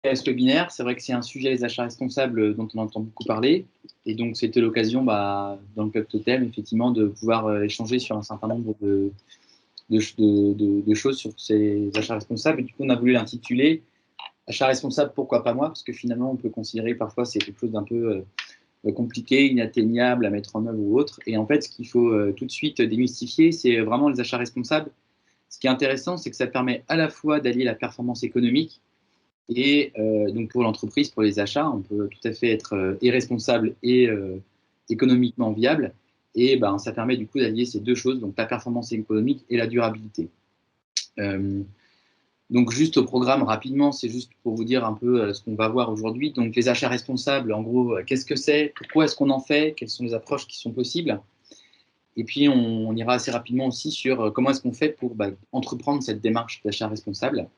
ce webinaire. C'est vrai que c'est un sujet, les achats responsables, dont on entend beaucoup parler. Et donc, c'était l'occasion, dans le Club Totem, effectivement, de pouvoir échanger sur un certain nombre de choses sur ces achats responsables. Et du coup, on a voulu l'intituler Achat responsable, pourquoi pas moi? Parce que finalement, on peut considérer que parfois c'est quelque chose d'un peu compliqué, inatteignable à mettre en œuvre ou autre. Et en fait, ce qu'il faut tout de suite démystifier, c'est vraiment les achats responsables. Ce qui est intéressant, c'est que ça permet à la fois d'allier la performance économique et donc pour l'entreprise, pour les achats, on peut tout à fait être irresponsable et économiquement viable. Et ça permet du coup d'allier ces deux choses, donc la performance économique et la durabilité. Euh, donc juste au programme rapidement, c'est juste pour vous dire un peu ce qu'on va voir aujourd'hui. Donc les achats responsables, en gros, qu'est-ce que c'est? Pourquoi est-ce qu'on en fait? Quelles sont les approches qui sont possibles? Et puis on ira assez rapidement aussi sur comment est-ce qu'on fait pour entreprendre cette démarche d'achat responsable.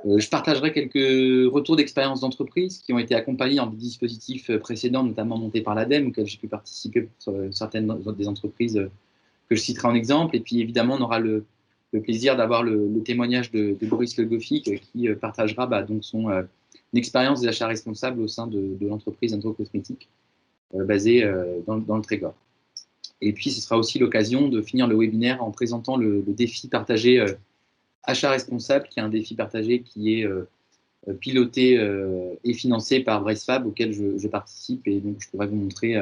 Je partagerai quelques retours d'expérience d'entreprise qui ont été accompagnés dans des dispositifs précédents, notamment montés par l'ADEME, auxquels j'ai pu participer pour certaines des entreprises que je citerai en exemple. Et puis évidemment, on aura le plaisir d'avoir le témoignage de Boris Le Goffik qui partagera donc son expérience des achats responsables au sein de l'entreprise Intro Cosmétique basée dans le Trégor. Et puis, ce sera aussi l'occasion de finir le webinaire en présentant le défi partagé Achat responsable, qui est un défi partagé qui est piloté et financé par Bracefab, auquel je participe. Et donc, je pourrais vous montrer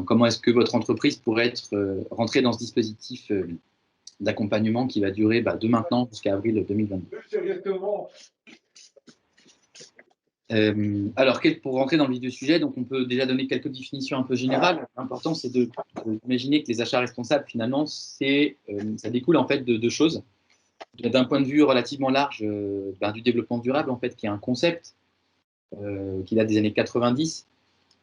comment est-ce que votre entreprise pourrait être rentrée dans ce dispositif d'accompagnement qui va durer de maintenant jusqu'à avril 2022. Alors, pour rentrer dans le vif du sujet, donc on peut déjà donner quelques définitions un peu générales. L'important, c'est d'imaginer que les achats responsables, finalement, ça découle en fait de deux choses. D'un point de vue relativement large du développement durable, en fait, qui est un concept qui date des années 90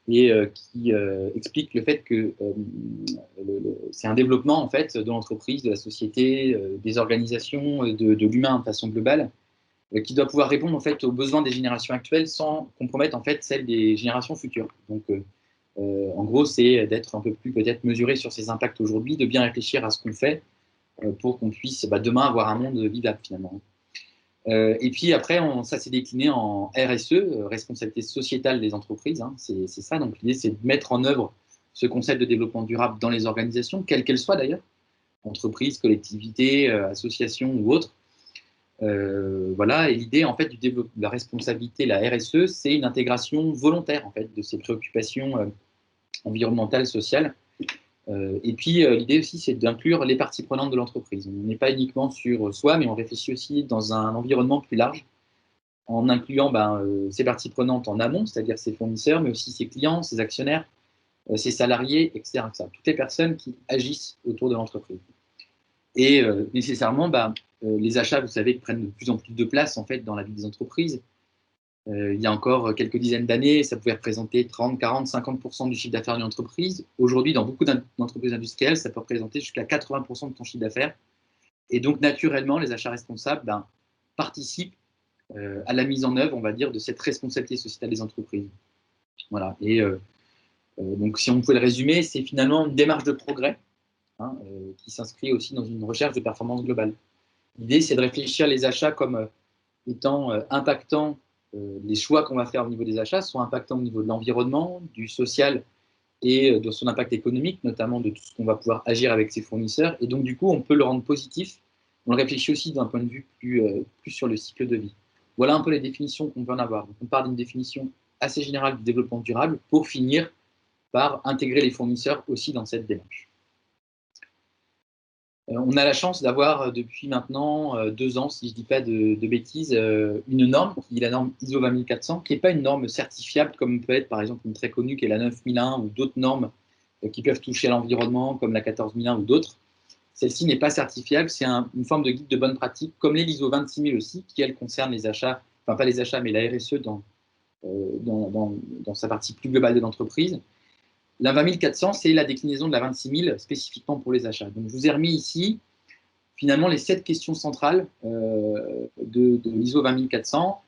et qui explique le fait que c'est un développement en fait de l'entreprise, de la société, des organisations, de l'humain de façon globale, qui doit pouvoir répondre en fait aux besoins des générations actuelles sans compromettre en fait celles des générations futures. Donc, en gros, c'est d'être un peu plus peut-être mesuré sur ses impacts aujourd'hui, de bien réfléchir à ce qu'on fait pour qu'on puisse demain avoir un monde vivable finalement. Et puis après, ça s'est décliné en RSE, responsabilité sociétale des entreprises. Hein, c'est ça. Donc l'idée, c'est de mettre en œuvre ce concept de développement durable dans les organisations, quelles qu'elles soient d'ailleurs, entreprises, collectivités, associations ou autres. Voilà. Et l'idée en fait de la responsabilité, la RSE, c'est une intégration volontaire en fait de ces préoccupations environnementales, sociales. Et puis l'idée aussi, c'est d'inclure les parties prenantes de l'entreprise. On n'est pas uniquement sur soi, mais on réfléchit aussi dans un environnement plus large en incluant ses parties prenantes en amont, c'est-à-dire ses fournisseurs, mais aussi ses clients, ses actionnaires, ses salariés, etc., etc. Toutes les personnes qui agissent autour de l'entreprise. Et nécessairement, les achats, vous savez, prennent de plus en plus de place en fait dans la vie des entreprises. Il y a encore quelques dizaines d'années, ça pouvait représenter 30, 40, 50% du chiffre d'affaires d'une entreprise. Aujourd'hui, dans beaucoup d'entreprises industrielles, ça peut représenter jusqu'à 80% de ton chiffre d'affaires. Et donc, naturellement, les achats responsables participent à la mise en œuvre, on va dire, de cette responsabilité sociétale des entreprises. Voilà. Et donc, si on pouvait le résumer, c'est finalement une démarche de progrès qui s'inscrit aussi dans une recherche de performance globale. L'idée, c'est de réfléchir les achats comme étant impactants, les choix qu'on va faire au niveau des achats sont impactants au niveau de l'environnement, du social et de son impact économique, notamment de tout ce qu'on va pouvoir agir avec ses fournisseurs. Et donc, du coup, on peut le rendre positif. On le réfléchit aussi d'un point de vue plus sur le cycle de vie. Voilà un peu les définitions qu'on peut en avoir. Donc, on part d'une définition assez générale du développement durable pour finir par intégrer les fournisseurs aussi dans cette démarche. On a la chance d'avoir depuis maintenant 2 ans, si je ne dis pas de bêtises, une norme, qui est la norme ISO 20400, qui n'est pas une norme certifiable comme peut être par exemple une très connue qui est la 9001 ou d'autres normes qui peuvent toucher à l'environnement comme la 14001 ou d'autres. Celle-ci n'est pas certifiable, c'est une forme de guide de bonne pratique, comme l'ISO 26000 aussi, qui elle concerne les achats, enfin pas les achats, mais la RSE dans sa partie plus globale de l'entreprise. La 20400, c'est la déclinaison de la 26000 spécifiquement pour les achats. Donc je vous ai remis ici finalement les 7 questions centrales de l'ISO 20400.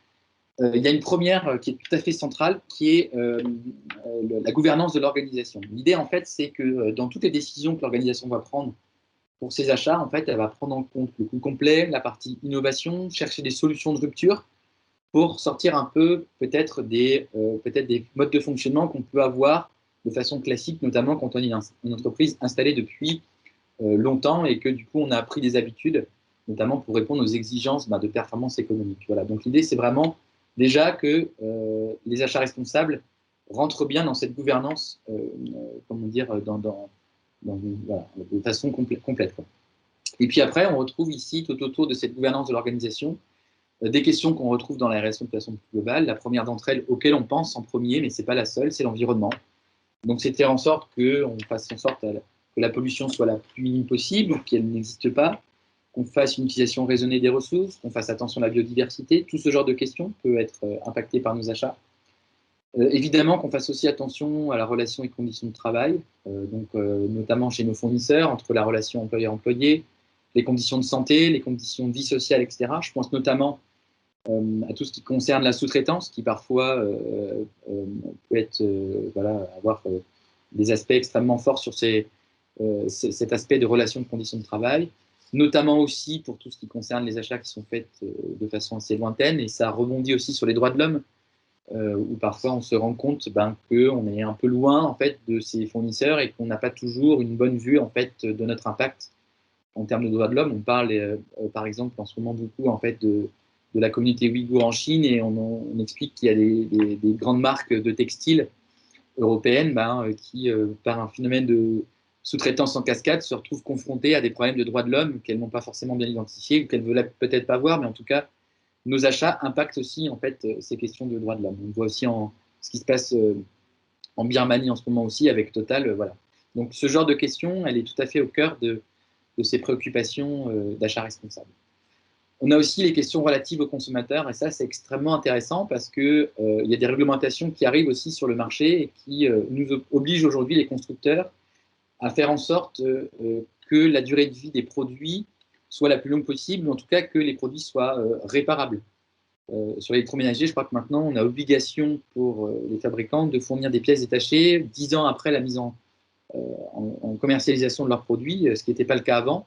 Il y a une première qui est tout à fait centrale, qui est la gouvernance de l'organisation. L'idée, en fait, c'est que dans toutes les décisions que l'organisation va prendre pour ses achats, en fait, elle va prendre en compte le coût complet, la partie innovation, chercher des solutions de rupture, pour sortir un peu peut-être des modes de fonctionnement qu'on peut avoir de façon classique, notamment quand on est une entreprise installée depuis longtemps et que du coup on a appris des habitudes, notamment pour répondre aux exigences de performance économique. Voilà. Donc l'idée c'est vraiment déjà que les achats responsables rentrent bien dans cette gouvernance, comment dire, voilà, de façon complète, quoi. Et puis après, on retrouve ici, tout autour de cette gouvernance de l'organisation, des questions qu'on retrouve dans la RSE de façon plus globale. La première d'entre elles, auquel on pense en premier, mais ce n'est pas la seule, c'est l'environnement. Donc, c'est faire en sorte qu'on fasse en sorte que la pollution soit la plus minime possible, qu'elle n'existe pas, qu'on fasse une utilisation raisonnée des ressources, qu'on fasse attention à la biodiversité. Tout ce genre de questions peut être impacté par nos achats. Évidemment qu'on fasse aussi attention à la relation et conditions de travail, notamment chez nos fournisseurs, entre la relation employeur-employé, les conditions de santé, les conditions de vie sociale, etc. Je pense notamment à tout ce qui concerne la sous-traitance, qui parfois peut être, avoir des aspects extrêmement forts sur cet aspect de relation de conditions de travail, notamment aussi pour tout ce qui concerne les achats qui sont faits de façon assez lointaine, et ça rebondit aussi sur les droits de l'homme, où parfois on se rend compte qu'on est un peu loin en fait, de ces fournisseurs et qu'on n'a pas toujours une bonne vue en fait, de notre impact en termes de droits de l'homme. On parle par exemple en ce moment beaucoup en fait, de la communauté ouïghour en Chine et on explique qu'il y a des grandes marques de textiles européennes qui, par un phénomène de sous-traitance en cascade, se retrouvent confrontées à des problèmes de droits de l'homme qu'elles n'ont pas forcément bien identifiés ou qu'elles ne veulent peut-être pas voir, mais en tout cas, nos achats impactent aussi en fait, ces questions de droits de l'homme. On voit aussi ce qui se passe en Birmanie en ce moment aussi avec Total. Voilà. Donc ce genre de question, elle est tout à fait au cœur de ces préoccupations d'achat responsable. On a aussi les questions relatives aux consommateurs, et ça, c'est extrêmement intéressant parce qu'il y a des réglementations qui arrivent aussi sur le marché et qui nous obligent aujourd'hui, les constructeurs, à faire en sorte que la durée de vie des produits soit la plus longue possible, ou en tout cas que les produits soient réparables. Sur l'électroménager, je crois que maintenant, on a obligation pour les fabricants de fournir des pièces détachées 10 ans après la mise en commercialisation de leurs produits, ce qui n'était pas le cas avant.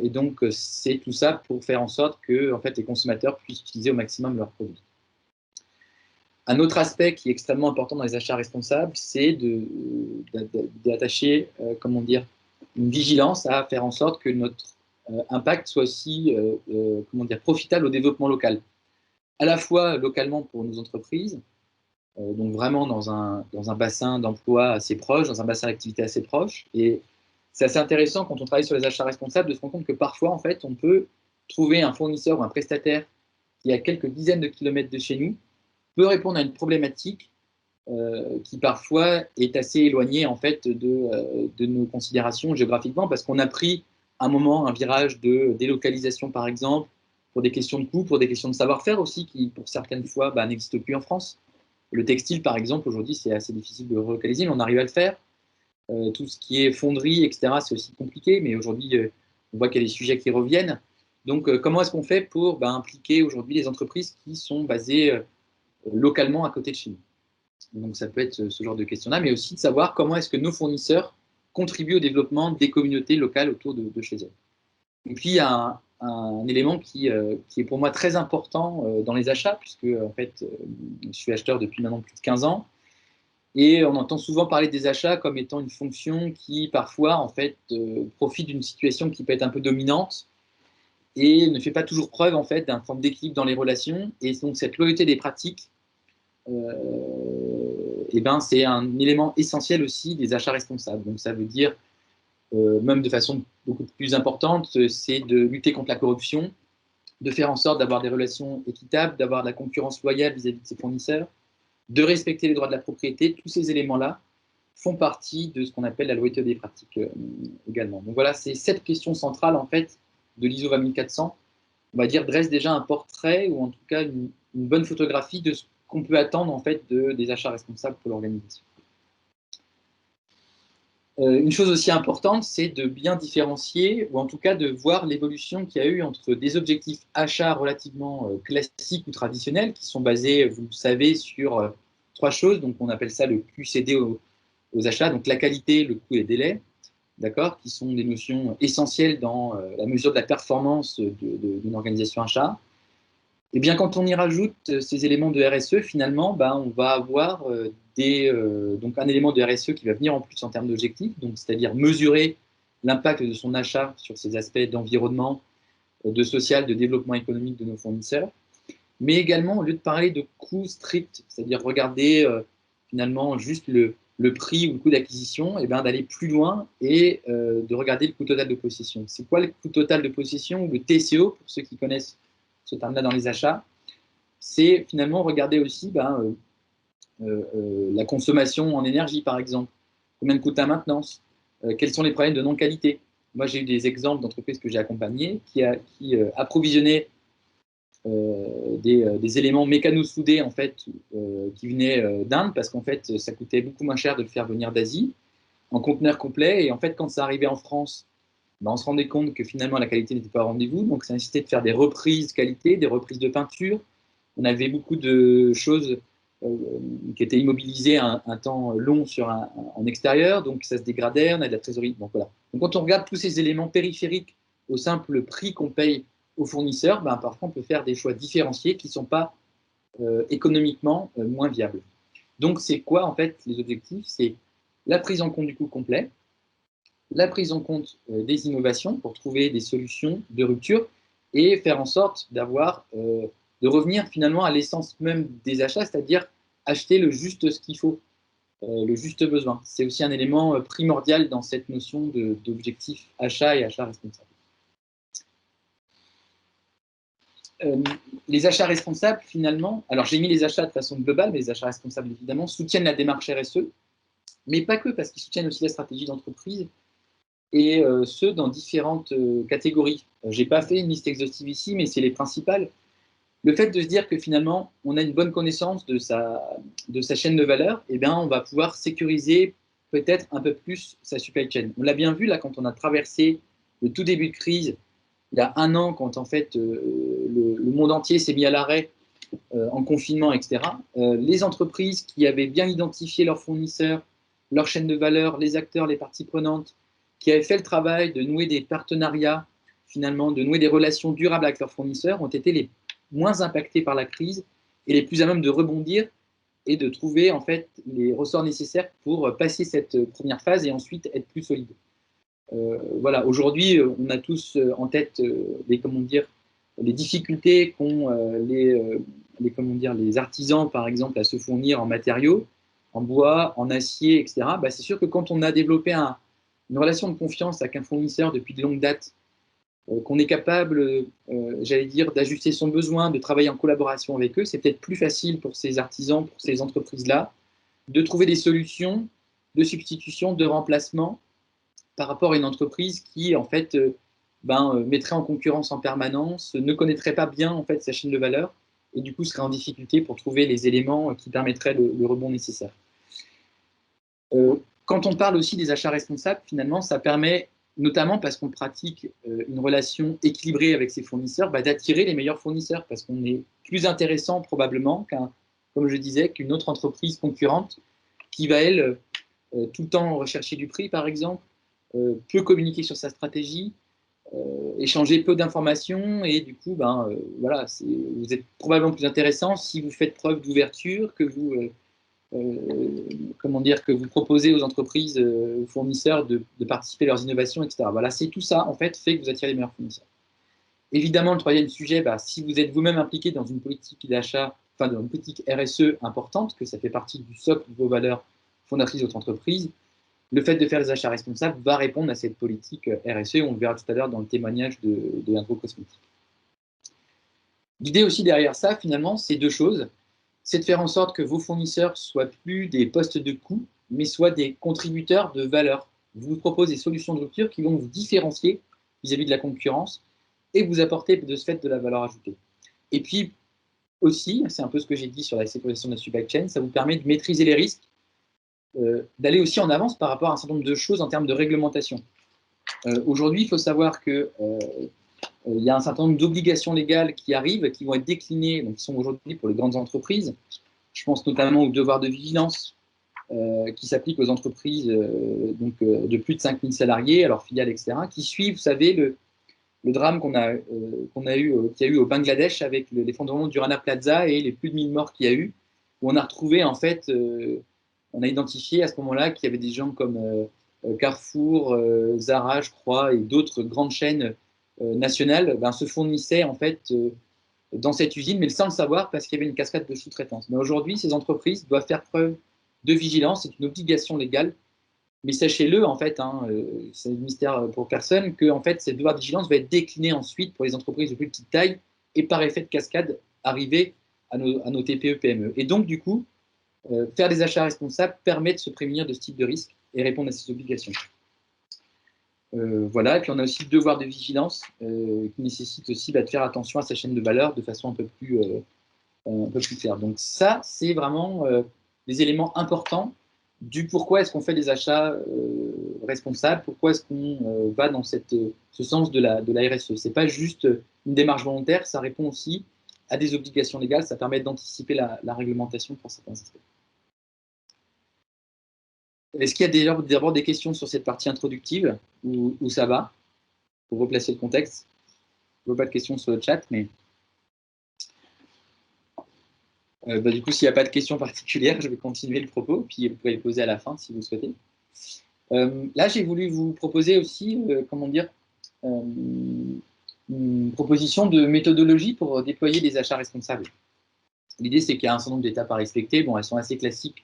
Et donc, c'est tout ça pour faire en sorte que en fait, les consommateurs puissent utiliser au maximum leurs produits. Un autre aspect qui est extrêmement important dans les achats responsables, c'est d'attacher, comment dire, une vigilance à faire en sorte que notre impact soit aussi comment dire, profitable au développement local. À la fois localement pour nos entreprises, donc vraiment dans un bassin d'emploi assez proche, dans un bassin d'activité assez proche. Et c'est assez intéressant quand on travaille sur les achats responsables de se rendre compte que parfois, en fait, on peut trouver un fournisseur ou un prestataire qui est à quelques dizaines de kilomètres de chez nous, peut répondre à une problématique qui parfois est assez éloignée en fait, de nos considérations géographiquement, parce qu'on a pris un moment un virage de délocalisation, par exemple, pour des questions de coût, pour des questions de savoir-faire aussi, qui pour certaines fois n'existent plus en France. Le textile, par exemple, aujourd'hui, c'est assez difficile de relocaliser, mais on arrive à le faire. Tout ce qui est fonderie, etc., c'est aussi compliqué, mais aujourd'hui, on voit qu'il y a des sujets qui reviennent. Donc, comment est-ce qu'on fait pour impliquer aujourd'hui les entreprises qui sont basées localement à côté de chez nous? Donc, ça peut être ce genre de questions-là, mais aussi de savoir comment est-ce que nos fournisseurs contribuent au développement des communautés locales autour de chez eux. Et puis, il y a un élément qui est pour moi très important dans les achats, puisque en fait, je suis acheteur depuis maintenant plus de 15 ans, et on entend souvent parler des achats comme étant une fonction qui, parfois, en fait, profite d'une situation qui peut être un peu dominante et ne fait pas toujours preuve, en fait, d'un forme d'équilibre dans les relations. Et donc, cette loyauté des pratiques, c'est un élément essentiel aussi des achats responsables. Donc, ça veut dire, même de façon beaucoup plus importante, c'est de lutter contre la corruption, de faire en sorte d'avoir des relations équitables, d'avoir de la concurrence loyale vis-à-vis de ses fournisseurs, de respecter les droits de la propriété. Tous ces éléments-là font partie de ce qu'on appelle la loyauté des pratiques également. Donc voilà, c'est cette question centrale en fait de l'ISO 20400, on va dire, dresse déjà un portrait ou en tout cas une bonne photographie de ce qu'on peut attendre en fait des achats responsables pour l'organisation. Une chose aussi importante, c'est de bien différencier, ou en tout cas de voir l'évolution qu'il y a eu entre des objectifs achats relativement classiques ou traditionnels, qui sont basés, vous le savez, sur 3 choses. Donc on appelle ça le QCD aux achats, donc la qualité, le coût et les délais, d'accord, qui sont des notions essentielles dans la mesure de la performance d'une organisation achat. Et bien, quand on y rajoute ces éléments de RSE, finalement, ben, on va avoir donc un élément de RSE qui va venir en plus en termes d'objectifs, donc c'est-à-dire mesurer l'impact de son achat sur ces aspects d'environnement, de social, de développement économique de nos fournisseurs, mais également, au lieu de parler de coûts stricts, c'est-à-dire regarder finalement juste le prix ou le coût d'acquisition, et bien d'aller plus loin et de regarder le coût total de possession. C'est quoi le coût total de possession, ou le TCO, pour ceux qui connaissent ce terme-là dans les achats? C'est finalement regarder aussi la consommation en énergie, par exemple. Combien coûte la maintenance? Quels sont les problèmes de non-qualité? Moi, j'ai eu des exemples d'entreprises que j'ai accompagnées qui approvisionnaient des éléments mécano-soudés en fait, qui venaient d'Inde, parce qu'en fait, ça coûtait beaucoup moins cher de le faire venir d'Asie, en conteneur complet. Et en fait, quand ça arrivait en France, ben, on se rendait compte que finalement la qualité n'était pas au rendez-vous. Donc, ça nécessitait de faire des reprises qualité, des reprises de peinture. On avait beaucoup de choses qui étaient immobilisées un temps long en extérieur, donc ça se dégradait, on a de la trésorerie. Donc, voilà. Donc, quand on regarde tous ces éléments périphériques au simple prix qu'on paye aux fournisseurs, ben, parfois on peut faire des choix différenciés qui ne sont pas économiquement moins viables. Donc, c'est quoi en fait les objectifs? C'est la prise en compte du coût complet, la prise en compte des innovations pour trouver des solutions de rupture et faire en sorte de revenir finalement à l'essence même des achats, c'est-à-dire acheter le juste ce qu'il faut, le juste besoin. C'est aussi un élément primordial dans cette notion d'objectif achat et achat responsable. Euh, les achats responsables, finalement, alors j'ai mis les achats de façon globale, mais les achats responsables, évidemment, soutiennent la démarche RSE, mais pas que, parce qu'ils soutiennent aussi la stratégie d'entreprise, et ce, dans différentes catégories. Je n'ai pas fait une liste exhaustive ici, mais c'est les principales. Le fait de se dire que finalement, on a une bonne connaissance de sa chaîne de valeur, eh bien, on va pouvoir sécuriser peut-être un peu plus sa supply chain. On l'a bien vu là quand on a traversé le tout début de crise, il y a un an, quand en fait le monde entier s'est mis à l'arrêt en confinement, etc. Les entreprises qui avaient bien identifié leurs fournisseurs, leur chaîne de valeur, les acteurs, les parties prenantes, qui avaient fait le travail de nouer des partenariats, finalement, de nouer des relations durables avec leurs fournisseurs, ont été les moins impactés par la crise et les plus à même de rebondir et de trouver en fait les ressorts nécessaires pour passer cette première phase et ensuite être plus solide. Voilà, aujourd'hui, on a tous en tête les difficultés qu'ont les artisans, par exemple, à se fournir en matériaux, en bois, en acier, etc. Bah, c'est sûr que quand on a développé une relation de confiance avec un fournisseur depuis de longues dates, qu'on est capable, j'allais dire, d'ajuster son besoin, de travailler en collaboration avec eux, c'est peut-être plus facile pour ces artisans, pour ces entreprises-là, de trouver des solutions de substitution, de remplacement par rapport à une entreprise qui, en fait, mettrait en concurrence en permanence, ne connaîtrait pas bien, en fait, sa chaîne de valeur, et du coup serait en difficulté pour trouver les éléments qui permettraient le rebond nécessaire. Quand on parle aussi des achats responsables, finalement, ça permet, notamment parce qu'on pratique une relation équilibrée avec ses fournisseurs, d'attirer les meilleurs fournisseurs, parce qu'on est plus intéressant probablement comme je disais, qu'une autre entreprise concurrente qui va, elle, tout le temps rechercher du prix, par exemple, peut communiquer sur sa stratégie, échanger peu d'informations, et du coup, voilà, vous êtes probablement plus intéressant si vous faites preuve d'ouverture, que vous proposez aux entreprises, aux fournisseurs de participer à leurs innovations, etc. Voilà, c'est tout ça, en fait, fait que vous attirez les meilleurs fournisseurs. Évidemment, le troisième sujet, si vous êtes vous-même impliqué dans une politique d'achat, enfin dans une politique RSE importante, que ça fait partie du socle de vos valeurs fondatrices de votre entreprise, le fait de faire des achats responsables va répondre à cette politique RSE, on le verra tout à l'heure dans le témoignage de l'Intro Cosmétique. L'idée aussi derrière ça, finalement, c'est deux choses. C'est de faire en sorte que vos fournisseurs soient plus des postes de coût, mais soient des contributeurs de valeur. Vous proposez des solutions de rupture qui vont vous différencier vis-à-vis de la concurrence et vous apporter de ce fait de la valeur ajoutée. Et puis aussi, c'est un peu ce que j'ai dit sur la sécurisation de la supply chain, ça vous permet de maîtriser les risques, d'aller aussi en avance par rapport à un certain nombre de choses en termes de réglementation. Aujourd'hui, il faut savoir qu'il y a un certain nombre d'obligations légales qui arrivent, qui vont être déclinées, donc qui sont aujourd'hui pour les grandes entreprises. Je pense notamment au devoir de vigilance qui s'applique aux entreprises de plus de 5000 salariés, à leurs filiales, etc., qui suivent, vous savez, le drame qu'il y a eu au Bangladesh avec l'effondrement du Rana Plaza et les plus de 1000 morts qu'il y a eu, où on a retrouvé, en fait, on a identifié à ce moment-là qu'il y avait des gens comme Carrefour, Zara, je crois, et d'autres grandes chaînes nationales se fournissaient, en fait, dans cette usine, mais sans le savoir parce qu'il y avait une cascade de sous-traitance. Mais aujourd'hui, ces entreprises doivent faire preuve de vigilance, c'est une obligation légale. Mais sachez-le, en fait, c'est un mystère pour personne, que en fait, cette devoir de vigilance va être décliné ensuite pour les entreprises de plus petite taille et par effet de cascade arriver à nos TPE-PME. Et donc, du coup, faire des achats responsables permet de se prémunir de ce type de risque et répondre à ces obligations. Voilà, et puis on a aussi le devoir de vigilance qui nécessite aussi de faire attention à sa chaîne de valeur de façon un peu plus claire. Donc ça, c'est vraiment des éléments importants du pourquoi est-ce qu'on fait des achats responsables, pourquoi est-ce qu'on va dans ce sens de la RSE. Ce n'est pas juste une démarche volontaire, ça répond aussi à des obligations légales, ça permet d'anticiper la réglementation pour certains aspects. Est-ce qu'il y a d'abord des questions sur cette partie introductive ou ça va, pour replacer le contexte? Je ne vois pas de questions sur le chat, mais du coup, s'il n'y a pas de questions particulières, je vais continuer le propos, puis vous pouvez les poser à la fin si vous le souhaitez. Là, j'ai voulu vous proposer aussi, comment dire, une proposition de méthodologie pour déployer des achats responsables. L'idée, c'est qu'il y a un certain nombre d'étapes à respecter. Bon, elles sont assez classiques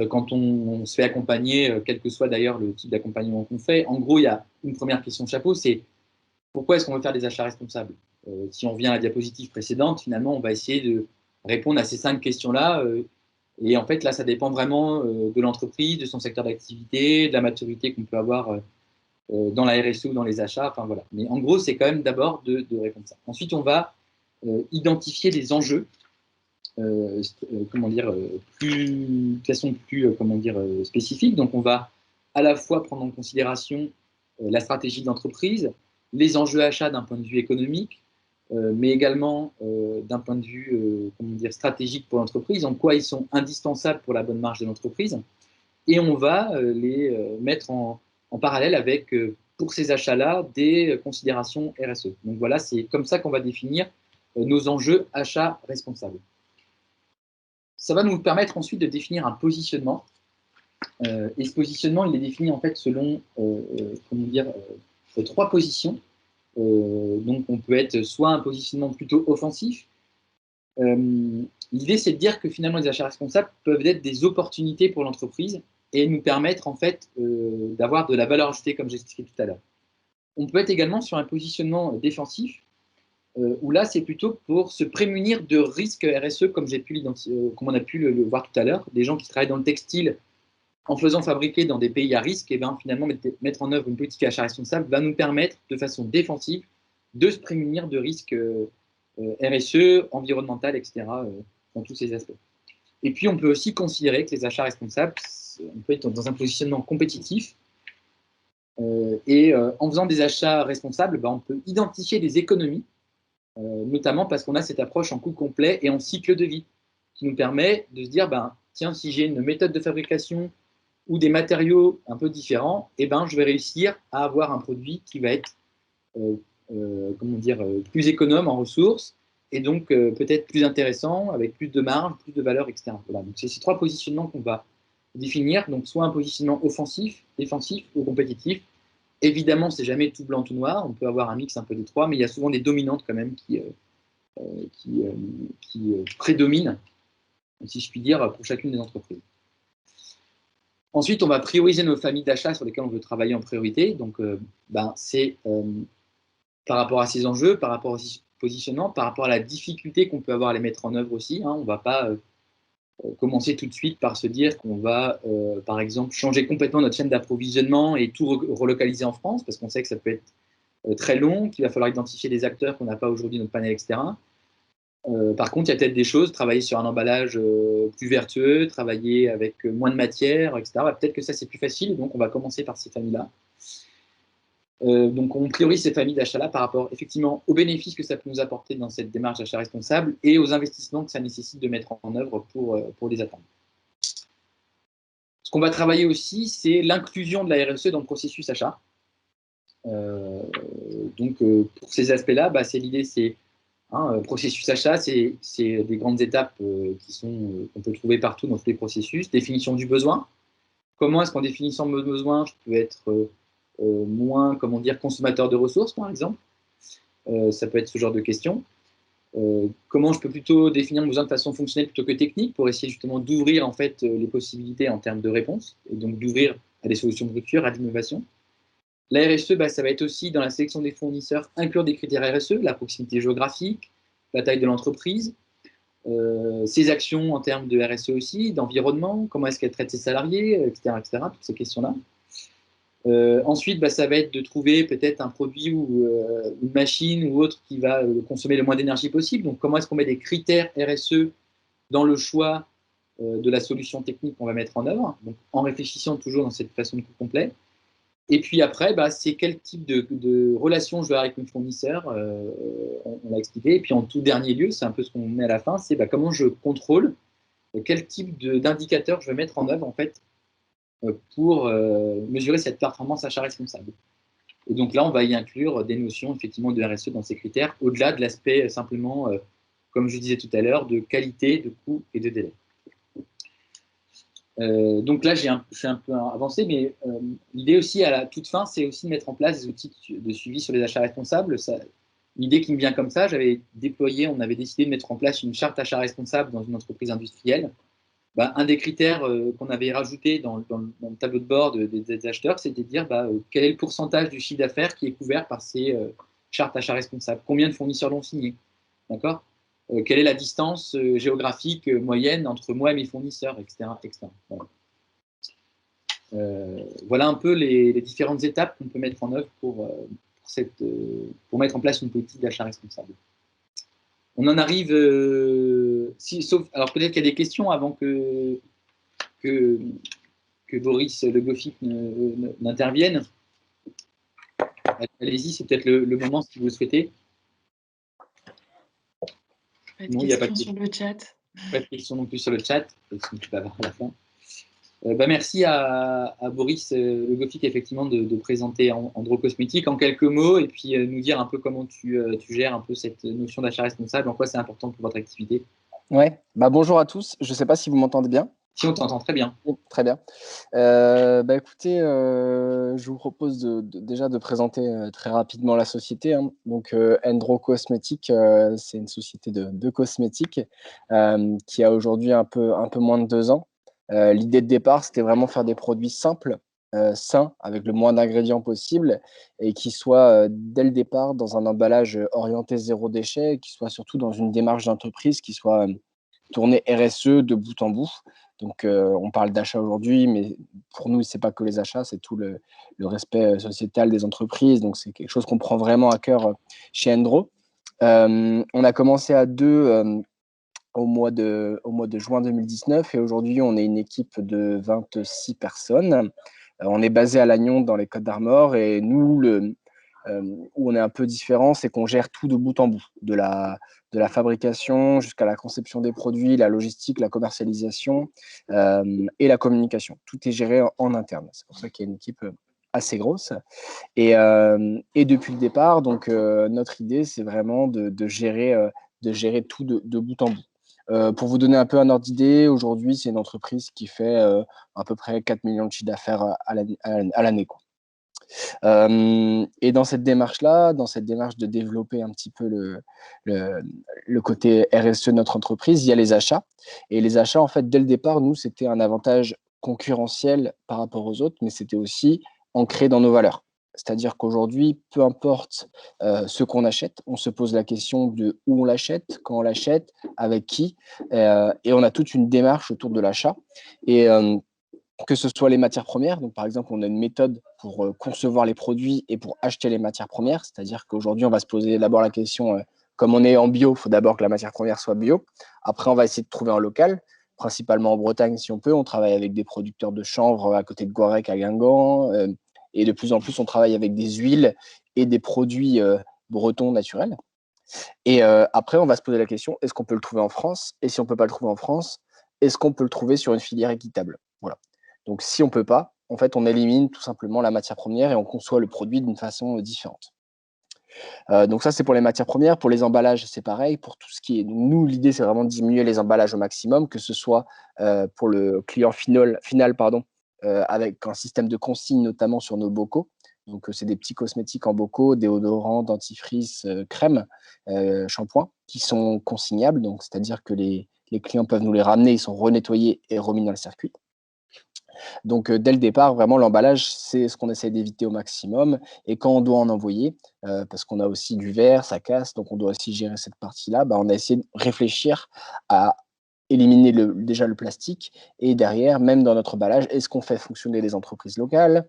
quand on se fait accompagner, quel que soit d'ailleurs le type d'accompagnement qu'on fait. En gros, il y a une première question de chapeau, c'est pourquoi est-ce qu'on veut faire des achats responsables? Si on revient à la diapositive précédente, finalement, on va essayer de répondre à ces 5 questions-là. Et en fait, là, ça dépend vraiment de l'entreprise, de son secteur d'activité, de la maturité qu'on peut avoir dans la RSE ou dans les achats. Enfin, voilà. Mais en gros, c'est quand même d'abord de répondre à ça. Ensuite, on va identifier des enjeux comment dire, de façon plus comment dire, spécifique. Donc, on va à la fois prendre en considération la stratégie de l'entreprise, les enjeux achats d'un point de vue économique, mais également d'un point de vue comment dire, stratégique pour l'entreprise, en quoi ils sont indispensables pour la bonne marge de l'entreprise. Et on va les mettre en parallèle avec, pour ces achats-là, des considérations RSE. Donc voilà, c'est comme ça qu'on va définir nos enjeux achats responsables. Ça va nous permettre ensuite de définir un positionnement. Et ce positionnement, il est défini en fait selon comment dire, 3 positions. Donc on peut être soit un positionnement plutôt offensif. L'idée, c'est de dire que finalement, les achats responsables peuvent être des opportunités pour l'entreprise et nous permettre en fait d'avoir de la valeur ajoutée, comme j'expliquais tout à l'heure. On peut être également sur un positionnement défensif, où là, c'est plutôt pour se prémunir de risques RSE, comme on a pu le voir tout à l'heure. Des gens qui travaillent dans le textile, en faisant fabriquer dans des pays à risque, et ben, finalement, mettre en œuvre une politique d'achat responsable va nous permettre, de façon défensive, de se prémunir de risques RSE, environnemental, etc., dans tous ces aspects. Et puis, on peut aussi considérer que les achats responsables, on peut être dans un positionnement compétitif, et en faisant des achats responsables, ben, on peut identifier des économies, notamment parce qu'on a cette approche en coût complet et en cycle de vie, qui nous permet de se dire, ben, tiens, si j'ai une méthode de fabrication ou des matériaux un peu différents, eh ben, je vais réussir à avoir un produit qui va être comment dire, plus économe en ressources et donc peut-être plus intéressant, avec plus de marge, plus de valeur, etc. Voilà. Donc c'est ces 3 positionnements qu'on va définir, donc soit un positionnement offensif, défensif ou compétitif. Évidemment, c'est jamais tout blanc, tout noir, on peut avoir un mix un peu des 3, mais il y a souvent des dominantes quand même qui prédominent, si je puis dire, pour chacune des entreprises. Ensuite, on va prioriser nos familles d'achat sur lesquelles on veut travailler en priorité. Donc, c'est par rapport à ces enjeux, par rapport au positionnement, par rapport à la difficulté qu'on peut avoir à les mettre en œuvre aussi. On ne va pas commencer tout de suite par se dire qu'on va, par exemple, changer complètement notre chaîne d'approvisionnement et tout relocaliser en France, parce qu'on sait que ça peut être très long, qu'il va falloir identifier des acteurs qu'on n'a pas aujourd'hui dans notre panel, etc. Par contre, il y a peut-être des choses, travailler sur un emballage plus vertueux, travailler avec moins de matière, etc. Peut-être que ça, c'est plus facile, donc on va commencer par ces familles-là. Donc on priorise ces familles d'achat-là par rapport effectivement aux bénéfices que ça peut nous apporter dans cette démarche d'achat responsable et aux investissements que ça nécessite de mettre en œuvre pour les atteindre. Ce qu'on va travailler aussi, c'est l'inclusion de la RSE dans le processus achat. Pour ces aspects-là, bah, l'idée, c'est processus achat, c'est des grandes étapes qu'on peut trouver partout dans tous les processus. Définition du besoin. Comment est-ce qu'en définissant le besoin, je peux être moins, comment dire, consommateur de ressources, par exemple. Ça peut être ce genre de questions. Comment je peux plutôt définir mon besoin de façon fonctionnelle plutôt que technique pour essayer justement d'ouvrir en fait les possibilités en termes de réponse et donc d'ouvrir à des solutions de rupture, à l'innovation. La RSE, bah, ça va être aussi dans la sélection des fournisseurs, inclure des critères RSE, la proximité géographique, la taille de l'entreprise, ses actions en termes de RSE aussi, d'environnement, comment est-ce qu'elle traite ses salariés, etc., toutes ces questions-là. Ensuite, bah, ça va être de trouver peut-être un produit ou une machine ou autre qui va consommer le moins d'énergie possible. Donc, comment est-ce qu'on met des critères RSE dans le choix de la solution technique qu'on va mettre en œuvre, donc en réfléchissant toujours dans cette façon de coup complet. Et puis après, bah, c'est quel type de relation je veux avoir avec mon fournisseur, on l'a expliqué. Et puis en tout dernier lieu, c'est un peu ce qu'on met à la fin, c'est bah, comment je contrôle, quel type d'indicateur je vais mettre en œuvre en fait pour mesurer cette performance achat responsable. Et donc là, on va y inclure des notions effectivement de RSE dans ces critères, au-delà de l'aspect simplement, comme je disais tout à l'heure, de qualité, de coût et de délai. Donc là, je suis un peu avancé, mais l'idée aussi à la toute fin, c'est aussi de mettre en place des outils de suivi sur les achats responsables. L'idée qui me vient comme ça, on avait décidé de mettre en place une charte achat responsable dans une entreprise industrielle. Bah, un des critères qu'on avait rajouté dans le tableau de bord des acheteurs, c'était de dire quel est le pourcentage du chiffre d'affaires qui est couvert par ces chartes achats responsables. Combien de fournisseurs l'ont signé, d'accord, quelle est la distance géographique moyenne entre moi et mes fournisseurs, etc. etc. Voilà. Voilà un peu les différentes étapes qu'on peut mettre en œuvre pour mettre en place une politique d'achat responsable. On en arrive, alors peut-être qu'il y a des questions avant que Boris Le Goffit n'intervienne. Allez-y, c'est peut-être le moment si vous le souhaitez. Pas de questions sur le chat. Pas de questions non plus sur le chat, parce qu'on peut avoir à la fin. Merci à Boris Le Goffit effectivement de présenter Andro Cosmétique en quelques mots et puis nous dire un peu comment tu gères un peu cette notion d'achat responsable, en quoi c'est important pour votre activité. Ouais, bonjour à tous. Je ne sais pas si vous m'entendez bien. Si, on t'entend très bien. Très bien. Écoutez, je vous propose déjà de présenter très rapidement la société. Hein. Donc, Andro Cosmétique, c'est une société de cosmétiques qui a aujourd'hui un peu moins de 2 ans. L'idée de départ, c'était vraiment faire des produits simples, sains, avec le moins d'ingrédients possible et qui soient dès le départ dans un emballage orienté zéro déchet, qui soit surtout dans une démarche d'entreprise qui soit tournée RSE de bout en bout. Donc, on parle d'achat aujourd'hui, mais pour nous, ce n'est pas que les achats, c'est tout le respect sociétal des entreprises. Donc, c'est quelque chose qu'on prend vraiment à cœur chez Andro. On a commencé à 2 au mois de juin 2019 et aujourd'hui, on est une équipe de 26 personnes. On est basé à Lannion dans les Côtes-d'Armor et nous, où on est un peu différent, c'est qu'on gère tout de bout en bout, de la fabrication jusqu'à la conception des produits, la logistique, la commercialisation et la communication. Tout est géré en interne. C'est pour ça qu'il y a une équipe assez grosse. Et depuis le départ, donc, notre idée, c'est vraiment de gérer tout de bout en bout. Pour vous donner un peu un ordre d'idée, aujourd'hui, c'est une entreprise qui fait à peu près 4 millions de chiffres d'affaires à l'année. Et dans cette démarche-là, dans cette démarche de développer un petit peu le côté RSE de notre entreprise, il y a les achats. Et les achats, en fait, dès le départ, nous, c'était un avantage concurrentiel par rapport aux autres, mais c'était aussi ancré dans nos valeurs. C'est-à-dire qu'aujourd'hui, peu importe ce qu'on achète, on se pose la question de où on l'achète, quand on l'achète, avec qui, et on a toute une démarche autour de l'achat. Et que ce soit les matières premières, donc par exemple, on a une méthode pour concevoir les produits et pour acheter les matières premières, c'est-à-dire qu'aujourd'hui, on va se poser d'abord la question, comme on est en bio, il faut d'abord que la matière première soit bio. Après, on va essayer de trouver en local, principalement en Bretagne si on peut. On travaille avec des producteurs de chanvre à côté de Guarec à Guingamp, et de plus en plus, on travaille avec des huiles et des produits bretons naturels. Et après, on va se poser la question, est-ce qu'on peut le trouver en France? Et si on ne peut pas le trouver en France, est-ce qu'on peut le trouver sur une filière équitable? Voilà. Donc, si on ne peut pas, en fait, on élimine tout simplement la matière première et on conçoit le produit d'une façon différente. Donc ça, c'est pour les matières premières. Pour les emballages, c'est pareil. Pour tout ce qui est, nous, l'idée, c'est vraiment de diminuer les emballages au maximum, que ce soit pour le client final pardon, avec un système de consigne, notamment sur nos bocaux. Donc, c'est des petits cosmétiques en bocaux, déodorants, dentifrice, crème, shampoing, qui sont consignables. Donc, c'est-à-dire que les clients peuvent nous les ramener, ils sont renettoyés et remis dans le circuit. Donc, dès le départ, vraiment, l'emballage, c'est ce qu'on essaie d'éviter au maximum. Et quand on doit en envoyer, parce qu'on a aussi du verre, ça casse, donc on doit aussi gérer cette partie-là, on a essayé de réfléchir à éliminer déjà le plastique. Et derrière, même dans notre emballage, est-ce qu'on fait fonctionner les entreprises locales?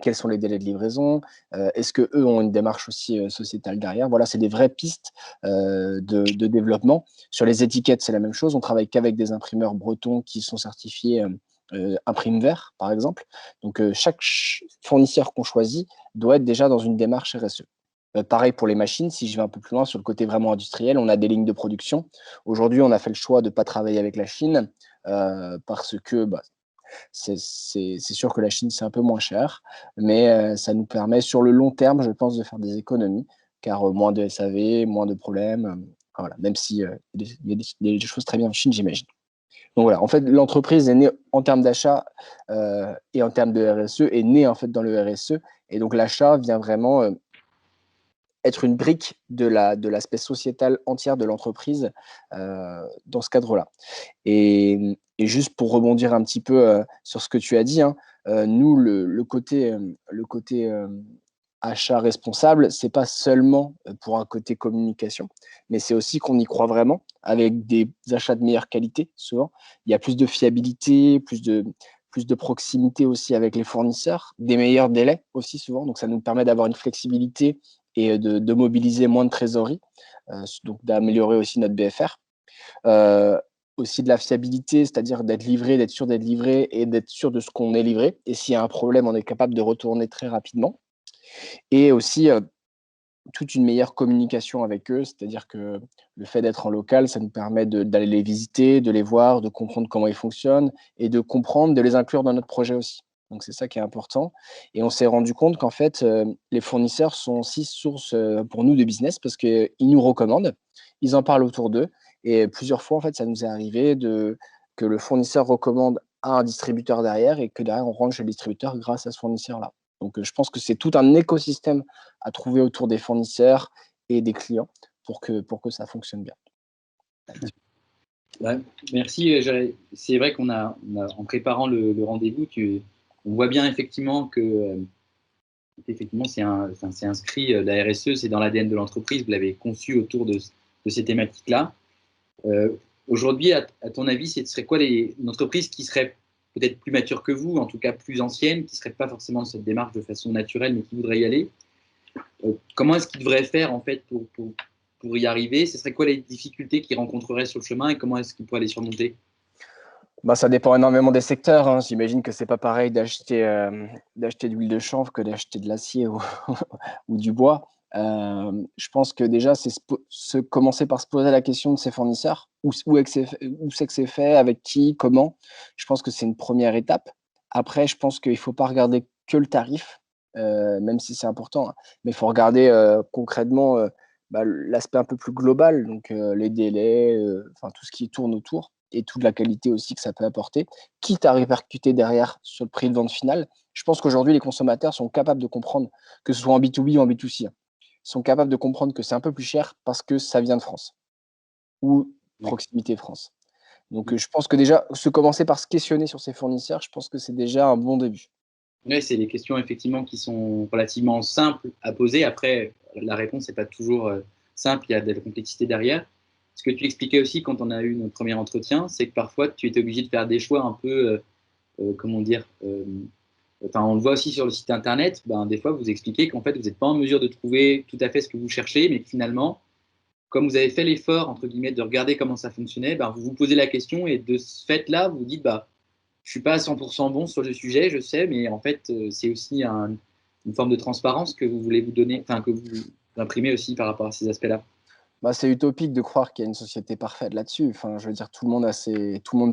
Quels sont les délais de livraison? Est-ce qu'eux ont une démarche aussi sociétale derrière? Voilà, c'est des vraies pistes de développement. Sur les étiquettes, c'est la même chose. On travaille qu'avec des imprimeurs bretons qui sont certifiés Imprime Vert, par exemple. Donc, chaque fournisseur qu'on choisit doit être déjà dans une démarche RSE. Pareil pour les machines, si je vais un peu plus loin sur le côté vraiment industriel, on a des lignes de production. Aujourd'hui, on a fait le choix de ne pas travailler avec la Chine parce que c'est sûr que la Chine, c'est un peu moins cher, mais ça nous permet sur le long terme, je pense, de faire des économies, car moins de SAV, moins de problèmes, voilà, même si il y a des choses très bien en Chine, j'imagine. Donc voilà, en fait, l'entreprise est née en termes d'achat et en termes de RSE, est née en fait dans le RSE, et donc l'achat vient vraiment être une brique de l'aspect sociétal entière de l'entreprise dans ce cadre-là. Et juste pour rebondir un petit peu sur ce que tu as dit, hein, nous, le côté achat responsable, c'est pas seulement pour un côté communication, mais c'est aussi qu'on y croit vraiment, avec des achats de meilleure qualité, souvent. Il y a plus de fiabilité, plus de proximité aussi avec les fournisseurs, des meilleurs délais aussi souvent, donc ça nous permet d'avoir une flexibilité et de mobiliser moins de trésorerie, donc d'améliorer aussi notre BFR. Aussi de la fiabilité, c'est-à-dire d'être livré, d'être sûr d'être livré et d'être sûr de ce qu'on est livré. Et s'il y a un problème, on est capable de retourner très rapidement. Et aussi toute une meilleure communication avec eux, c'est-à-dire que le fait d'être en local, ça nous permet d'aller les visiter, de les voir, de comprendre comment ils fonctionnent et de comprendre, de les inclure dans notre projet aussi. Donc c'est ça qui est important. Et on s'est rendu compte qu'en fait, les fournisseurs sont aussi source pour nous de business parce qu'ils nous recommandent, ils en parlent autour d'eux. Et plusieurs fois, en fait, ça nous est arrivé que le fournisseur recommande à un distributeur derrière et que derrière, on rentre chez le distributeur grâce à ce fournisseur-là. Donc, je pense que c'est tout un écosystème à trouver autour des fournisseurs et des clients pour que ça fonctionne bien. Ouais, merci. C'est vrai en préparant le rendez-vous, on voit bien effectivement que effectivement, c'est inscrit, la RSE, c'est dans l'ADN de l'entreprise, vous l'avez conçu autour de ces thématiques-là. Aujourd'hui, à ton avis, ce serait quoi une entreprise qui serait peut-être plus mature que vous, en tout cas plus ancienne, qui ne serait pas forcément dans cette démarche de façon naturelle, mais qui voudrait y aller? Comment est-ce qu'il devrait faire en fait pour y arriver? Ce serait quoi les difficultés qu'il rencontrerait sur le chemin et comment est-ce qu'il pourrait les surmonter? Ça dépend énormément des secteurs, hein. J'imagine que c'est pas pareil d'acheter de l'huile de chanvre que d'acheter de l'acier ou, ou du bois. Je pense que déjà, c'est commencer par se poser la question de ses fournisseurs, où c'est que c'est fait, avec qui, comment. Je pense que c'est une première étape. Après, je pense qu'il ne faut pas regarder que le tarif, même si c'est important, hein, mais il faut regarder concrètement l'aspect un peu plus global, donc les délais, enfin tout ce qui tourne autour et toute la qualité aussi que ça peut apporter, quitte à répercuter derrière sur le prix de vente final. Je pense qu'aujourd'hui, les consommateurs sont capables de comprendre, que ce soit en B2B ou en B2C, hein, sont capables de comprendre que c'est un peu plus cher parce que ça vient de France ou proximité France. Donc, je pense que déjà, commencer par se questionner sur ses fournisseurs, je pense que c'est déjà un bon début. Oui, c'est des questions effectivement qui sont relativement simples à poser. Après, la réponse n'est pas toujours simple, il y a de la complexité derrière. Ce que tu expliquais aussi quand on a eu notre premier entretien, c'est que parfois tu étais obligé de faire des choix un peu, comment dire, enfin, on le voit aussi sur le site internet, des fois vous expliquez qu'en fait vous n'êtes pas en mesure de trouver tout à fait ce que vous cherchez, mais que finalement, comme vous avez fait l'effort, entre guillemets, de regarder comment ça fonctionnait, vous vous posez la question et de ce fait-là, vous dites, je ne suis pas à 100% bon sur le sujet, je sais, mais en fait, c'est aussi une forme de transparence que vous voulez vous donner, enfin, que vous imprimez aussi par rapport à ces aspects-là. Bah, c'est utopique de croire qu'il y a une société parfaite là-dessus. Enfin, je veux dire, tout le monde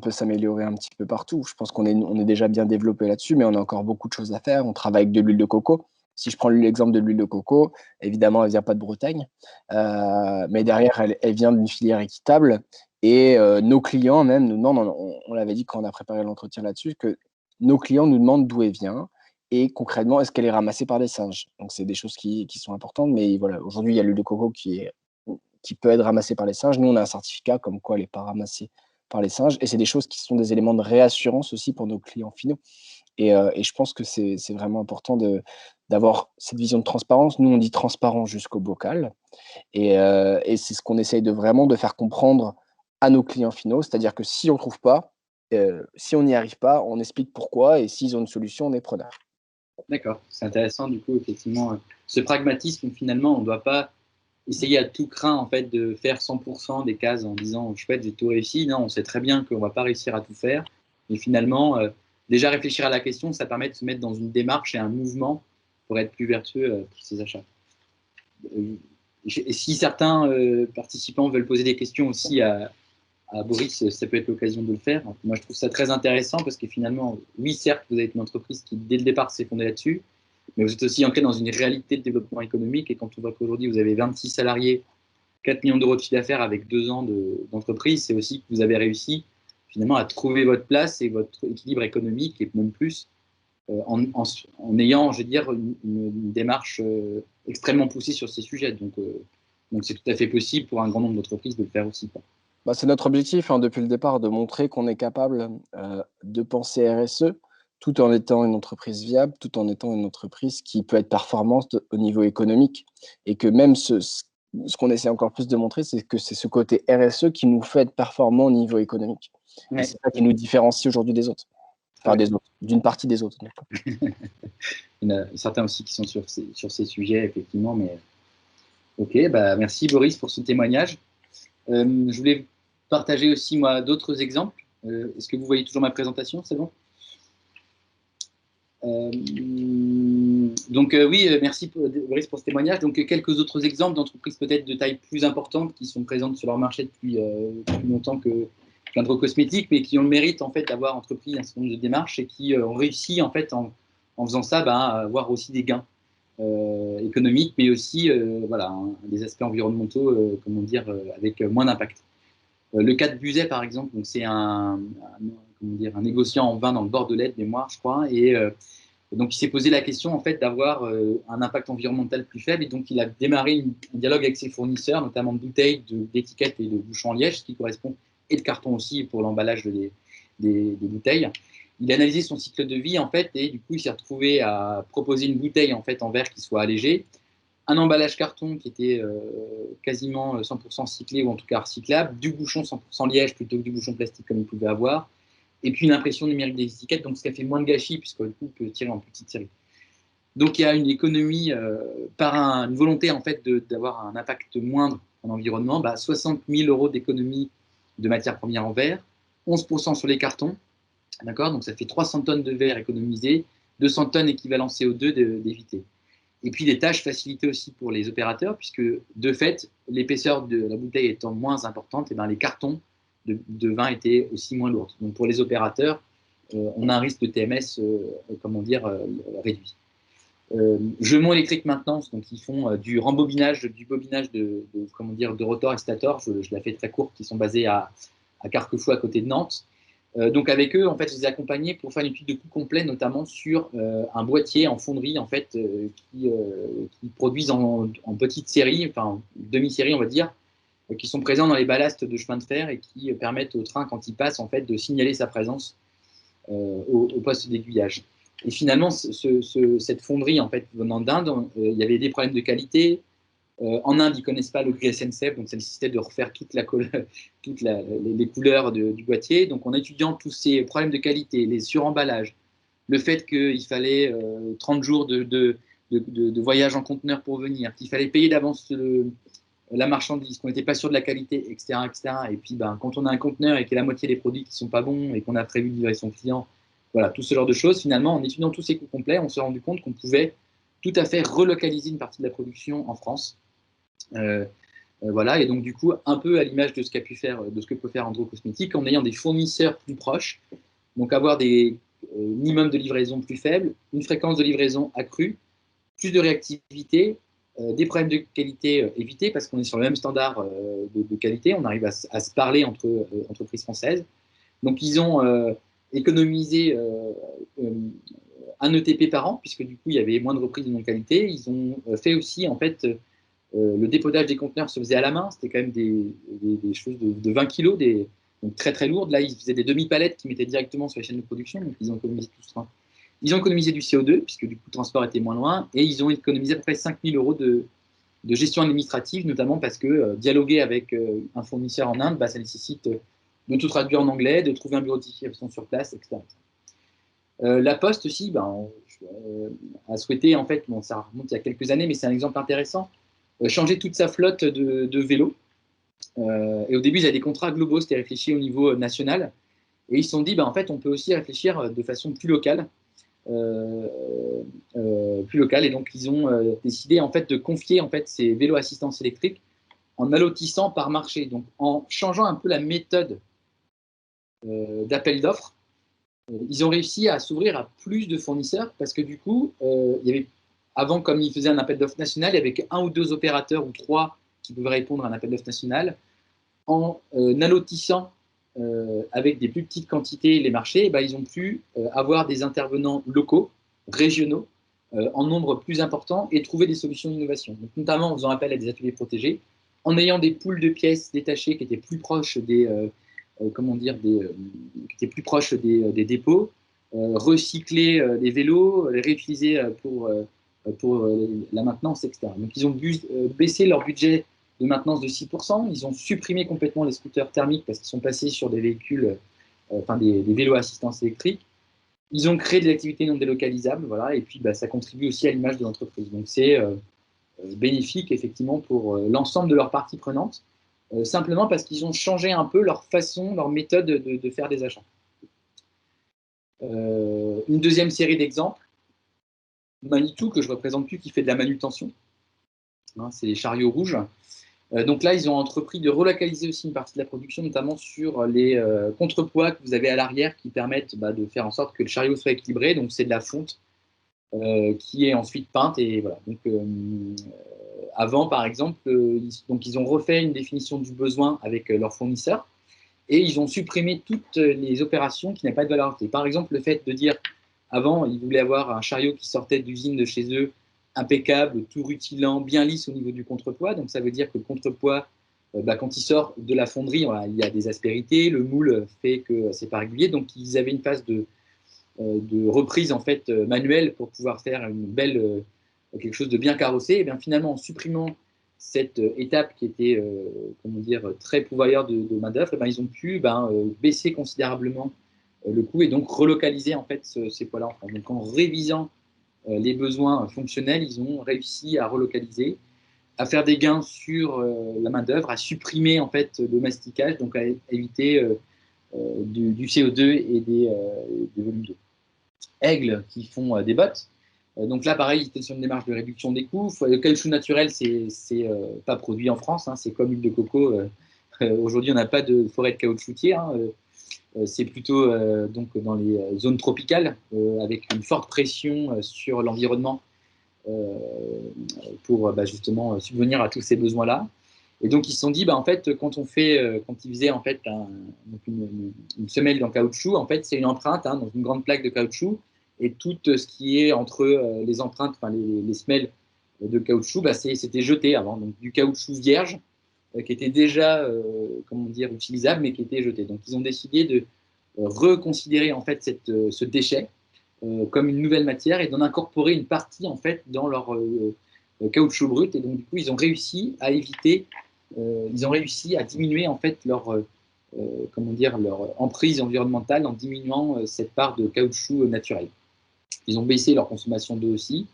peut s'améliorer un petit peu partout. Je pense qu'on est déjà bien développé là-dessus, mais on a encore beaucoup de choses à faire. On travaille avec de l'huile de coco. Si je prends l'exemple de l'huile de coco, évidemment, elle vient pas de Bretagne, mais derrière, elle vient d'une filière équitable. Et nos clients même nous demandent, on l'avait dit quand on a préparé l'entretien là-dessus, que nos clients nous demandent d'où elle vient et concrètement, est-ce qu'elle est ramassée par des singes. Donc, c'est des choses qui sont importantes, mais voilà, aujourd'hui, il y a l'huile de coco qui peut être ramassée par les singes. Nous, on a un certificat comme quoi elle n'est pas ramassée par les singes. Et c'est des choses qui sont des éléments de réassurance aussi pour nos clients finaux. Et je pense que c'est vraiment important d'avoir cette vision de transparence. Nous, on dit transparent jusqu'au bocal. Et c'est ce qu'on essaye vraiment de faire comprendre à nos clients finaux. C'est-à-dire que si on ne trouve pas, si on n'y arrive pas, on explique pourquoi. Et s'ils ont une solution, on est preneur. D'accord, c'est intéressant du coup, effectivement, ce pragmatisme, finalement, on ne doit pas essayer à tout craint en fait de faire 100% des cases en disant chouette, j'ai tout réussi. Non, on sait très bien qu'on ne va pas réussir à tout faire. Et finalement, déjà réfléchir à la question, ça permet de se mettre dans une démarche et un mouvement pour être plus vertueux pour ses achats. Et si certains participants veulent poser des questions aussi à Boris, ça peut être l'occasion de le faire. Moi, je trouve ça très intéressant parce que finalement, oui, certes, vous êtes une entreprise qui, dès le départ, s'est fondée là-dessus, mais vous êtes aussi ancré dans une réalité de développement économique. Et quand on voit qu'aujourd'hui, vous avez 26 salariés, 4 millions d'euros de chiffre d'affaires avec 2 ans d'entreprise, c'est aussi que vous avez réussi finalement à trouver votre place et votre équilibre économique, et même plus, en ayant, je veux dire, une démarche extrêmement poussée sur ces sujets. Donc c'est tout à fait possible pour un grand nombre d'entreprises de le faire aussi. Bah, c'est notre objectif depuis le départ de montrer qu'on est capable de penser RSE tout en étant une entreprise viable, tout en étant une entreprise qui peut être performante au niveau économique. Et que même ce qu'on essaie encore plus de montrer, c'est que c'est ce côté RSE qui nous fait être performants au niveau économique. Ouais. Et c'est ça qui nous différencie aujourd'hui des autres. Enfin, des autres, d'une partie des autres. Il y en a certains aussi qui sont sur ces sujets, effectivement. Mais ok, bah, merci Boris pour ce témoignage. Je voulais partager aussi, moi, d'autres exemples. Est-ce que vous voyez toujours ma présentation? C'est bon? Oui, merci Boris pour ce témoignage. Donc, quelques autres exemples d'entreprises peut-être de taille plus importante qui sont présentes sur leur marché depuis plus longtemps qu'un cosmétique, mais qui ont le mérite en fait d'avoir entrepris un certain nombre de démarches et qui ont réussi en fait en faisant ça à avoir aussi des gains économiques, mais aussi voilà, des aspects environnementaux, comment dire, avec moins d'impact. Le cas de Buzet, par exemple, c'est un négociant en vin dans le Bordelais de mémoire, je crois, et donc il s'est posé la question en fait d'avoir un impact environnemental plus faible, et donc il a démarré un dialogue avec ses fournisseurs, notamment de bouteilles, d'étiquettes et de bouchons en liège, ce qui correspond, et de carton aussi pour l'emballage des bouteilles. Il a analysé son cycle de vie en fait, et du coup il s'est retrouvé à proposer une bouteille en fait en verre qui soit allégée, un emballage carton qui était quasiment 100% cyclé ou en tout cas recyclable, du bouchon 100% liège plutôt que du bouchon plastique comme il pouvait avoir, et puis une impression numérique des étiquettes, donc ce qui a fait moins de gâchis puisque du coup on peut tirer en petite série. Donc il y a une économie par une volonté en fait d'avoir un impact moindre en environnement, 60 000 euros d'économie de matières premières en verre, 11% sur les cartons, d'accord, donc ça fait 300 tonnes de verre économisées, 200 tonnes équivalent CO2 d'éviter. Et puis des tâches facilitées aussi pour les opérateurs, puisque de fait, l'épaisseur de la bouteille étant moins importante, et les cartons de vin étaient aussi moins lourds. Donc pour les opérateurs, on a un risque de TMS, réduit. Jemont Électrique Maintenance, donc ils font du bobinage de rotor et stator, je la fais très courte, qui sont basés à Carquefou à côté de Nantes. Donc avec eux, en fait, je les ai accompagnés pour faire une étude de coût complet, notamment sur un boîtier en fonderie, en fait, qui produisent en petite série, enfin demi-série, on va dire, qui sont présents dans les ballasts de chemin de fer et qui permettent au train, quand il passe, en fait, de signaler sa présence au poste d'aiguillage. Et finalement, cette fonderie, en fait, venant d'Inde, il y avait des problèmes de qualité. En Inde, ils ne connaissent pas le gris SNCF, donc ça nécessitait de refaire les couleurs du boîtier. Donc en étudiant tous ces problèmes de qualité, les suremballages, le fait qu'il fallait 30 jours de voyage en conteneur pour venir, qu'il fallait payer d'avance la marchandise, qu'on n'était pas sûr de la qualité, etc. etc. Et puis quand on a un conteneur et qu'il y a la moitié des produits qui ne sont pas bons et qu'on a prévu de livrer son client, voilà, tout ce genre de choses, finalement, en étudiant tous ces coûts complets, on s'est rendu compte qu'on pouvait tout à fait relocaliser une partie de la production en France. Voilà, et donc du coup, un peu à l'image de ce qu'a pu faire, de ce que peut faire Andro Cosmétique, en ayant des fournisseurs plus proches, donc avoir des minimums de livraison plus faibles, une fréquence de livraison accrue, plus de réactivité, des problèmes de qualité évités, parce qu'on est sur le même standard de qualité, on arrive à se parler entre entreprises françaises. Donc ils ont économisé un ETP par an, puisque du coup il y avait moins de reprises de non-qualité. Ils ont fait aussi, en fait, le dépotage des conteneurs se faisait à la main, c'était quand même des choses de 20 kilos, donc très très lourdes. Là, ils faisaient des demi-palettes qui mettaient directement sur les chaînes de production, donc ils ont économisé tout ça. Ils ont économisé du CO2, puisque du coup le transport était moins loin, et ils ont économisé à peu près 5 000 euros de gestion administrative, notamment parce que dialoguer avec un fournisseur en Inde, bah, ça nécessite de tout traduire en anglais, de trouver un bureau de distribution sur place, etc. La Poste aussi a souhaité, en fait, bon, ça remonte il y a quelques années, mais c'est un exemple intéressant, changer toute sa flotte de vélos. Et au début, ils avaient des contrats globaux, c'était réfléchi au niveau national. Et ils se sont dit, bah, en fait, on peut aussi réfléchir de façon plus locale. Et donc, ils ont décidé en fait, de confier en fait, ces vélos assistance électrique en allotissant par marché, donc en changeant un peu la méthode d'appel d'offres. Ils ont réussi à s'ouvrir à plus de fournisseurs parce que du coup, il y avait, avant, comme ils faisaient un appel d'offres national, il n'y avait qu'un ou deux opérateurs ou trois qui pouvaient répondre à un appel d'offres national. En allotissant avec des plus petites quantités les marchés, eh ben, ils ont pu avoir des intervenants locaux, régionaux, en nombre plus important et trouver des solutions d'innovation. Donc, notamment en faisant appel à des ateliers protégés, en ayant des poules de pièces détachées qui étaient plus proches qui étaient plus proches des dépôts, recycler les vélos, les réutiliser pour la maintenance, etc. Donc ils ont baissé leur budget de maintenance de 6%. Ils ont supprimé complètement les scooters thermiques parce qu'ils sont passés sur des véhicules, des vélos à assistance électrique. Ils ont créé des activités non délocalisables, voilà, et puis bah, ça contribue aussi à l'image de l'entreprise. Donc c'est bénéfique effectivement pour l'ensemble de leurs parties prenantes, simplement parce qu'ils ont changé un peu leur façon, leur méthode de faire des achats. Une deuxième série d'exemples, Manitou, que je ne représente plus, qui fait de la manutention. Hein, c'est les chariots rouges. Donc là, ils ont entrepris de relocaliser aussi une partie de la production, notamment sur les contrepoids que vous avez à l'arrière qui permettent de faire en sorte que le chariot soit équilibré. Donc c'est de la fonte qui est ensuite peinte. Et voilà. Donc, avant, par exemple, ils ont refait une définition du besoin avec leurs fournisseurs et ils ont supprimé toutes les opérations qui n'avaient pas de valeur ajoutée. Par exemple, le fait de dire, avant, ils voulaient avoir un chariot qui sortait d'usine de chez eux, impeccable, tout rutilant, bien lisse au niveau du contrepoids. Donc ça veut dire que le contrepoids, quand il sort de la fonderie, voilà, il y a des aspérités, le moule fait que c'est pas régulier. Donc ils avaient une phase de reprise en fait manuelle pour pouvoir faire une belle quelque chose de bien carrossé. Et bien finalement, en supprimant cette étape qui était très pourvoyeur de main d'œuvre, ils ont pu baisser considérablement le coût et donc relocaliser en fait ces poids-là. Donc en révisant les besoins fonctionnels, ils ont réussi à relocaliser, à faire des gains sur la main d'œuvre, à supprimer en fait le masticage, donc à éviter du CO2 et des volumes d'eau. Aigle qui font des bottes. Donc là, pareil, ils étaient sur une démarche de réduction des coûts. Le caoutchouc naturel, c'est pas produit en France, hein, c'est comme l'huile de coco. Aujourd'hui, on n'a pas de forêt de caoutchoutier. Hein, c'est plutôt donc dans les zones tropicales, avec une forte pression sur l'environnement pour justement subvenir à tous ces besoins-là. Et donc ils se sont dit, en fait, quand ils faisaient en fait une semelle en caoutchouc, en fait, c'est une empreinte dans une grande plaque de caoutchouc, et tout ce qui est entre les empreintes, les semelles de caoutchouc, c'était jeté avant, donc du caoutchouc vierge qui était déjà, utilisable, mais qui était jeté. Donc ils ont décidé de reconsidérer en fait ce déchet comme une nouvelle matière et d'en incorporer une partie en fait dans leur caoutchouc brut. Et donc du coup, ils ont réussi à diminuer en fait leur emprise environnementale en diminuant cette part de caoutchouc naturel. Ils ont baissé leur consommation d'eau aussi.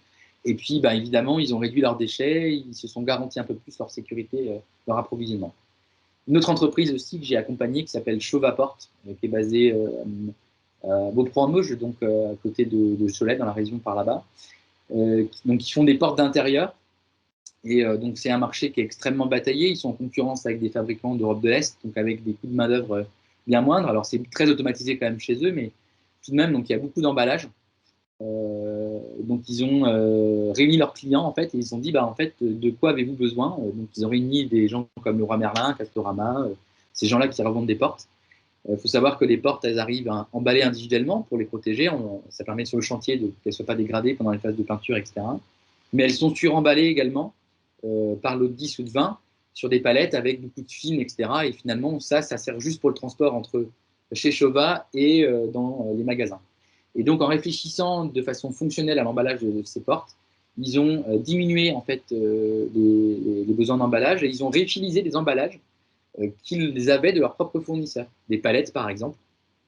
Et puis, évidemment, ils ont réduit leurs déchets, ils se sont garantis un peu plus leur sécurité, leur approvisionnement. Une autre entreprise aussi que j'ai accompagnée qui s'appelle Chauvaport, qui est basée à Beauport-en-Mauges, donc à côté de Cholet, dans la région par là-bas. Donc, ils font des portes d'intérieur. Et donc, c'est un marché qui est extrêmement bataillé. Ils sont en concurrence avec des fabricants d'Europe de l'Est, donc avec des coûts de main-d'œuvre bien moindres. Alors, c'est très automatisé quand même chez eux, mais tout de même, donc, il y a beaucoup d'emballages. Donc, ils ont réuni leurs clients, en fait, et ils se sont dit, bah, en fait, de quoi avez-vous besoin? Donc, ils ont réuni des gens comme Leroy Merlin, Castorama, ces gens-là qui revendent des portes. Il faut savoir que les portes, elles arrivent emballées individuellement pour les protéger. Ça permet sur le chantier qu'elles ne soient pas dégradées pendant les phases de peinture, etc. Mais elles sont suremballées également par l'eau de 10 ou de 20 sur des palettes avec beaucoup de fils, etc. Et finalement, ça sert juste pour le transport entre chez Chauvat et dans les magasins. Et donc, en réfléchissant de façon fonctionnelle à l'emballage de ces portes, ils ont diminué en fait les besoins d'emballage et ils ont réutilisé des emballages qu'ils avaient de leurs propres fournisseurs. Des palettes, par exemple,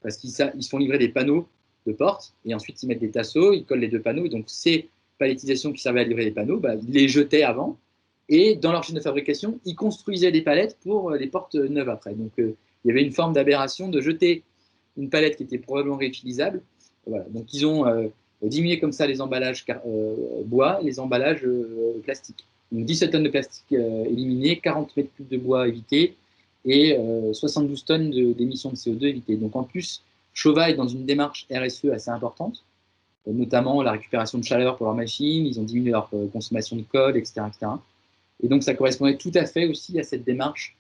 parce qu'ils se font livrer des panneaux de porte et ensuite ils mettent des tasseaux, ils collent les deux panneaux. Et donc, ces palettisations qui servaient à livrer les panneaux, bah, ils les jetaient avant. Et dans leur chaîne de fabrication, ils construisaient des palettes pour les portes neuves après. Donc, il y avait une forme d'aberration de jeter une palette qui était probablement réutilisable. Voilà. Donc, ils ont diminué comme ça les emballages bois et les emballages plastiques. Donc, 17 tonnes de plastique éliminées, 40 mètres cubes de bois évités et 72 tonnes d'émissions de CO2 évitées. Donc, en plus, Chauvat est dans une démarche RSE assez importante, notamment la récupération de chaleur pour leurs machines, ils ont diminué leur consommation de colle, etc., etc. Et donc, ça correspondait tout à fait aussi à cette démarche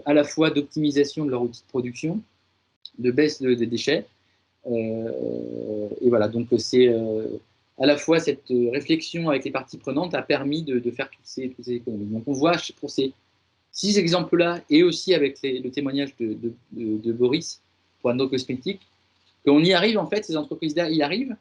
à la fois d'optimisation de leur outil de production, de baisse des déchets. Et voilà, donc c'est à la fois cette réflexion avec les parties prenantes a permis de faire toutes ces économies. Donc, on voit pour ces 6 exemples-là, et aussi avec le témoignage de Boris pour Andro Cosmétiques, qu'on y arrive, en fait, ces entreprises-là y arrivent,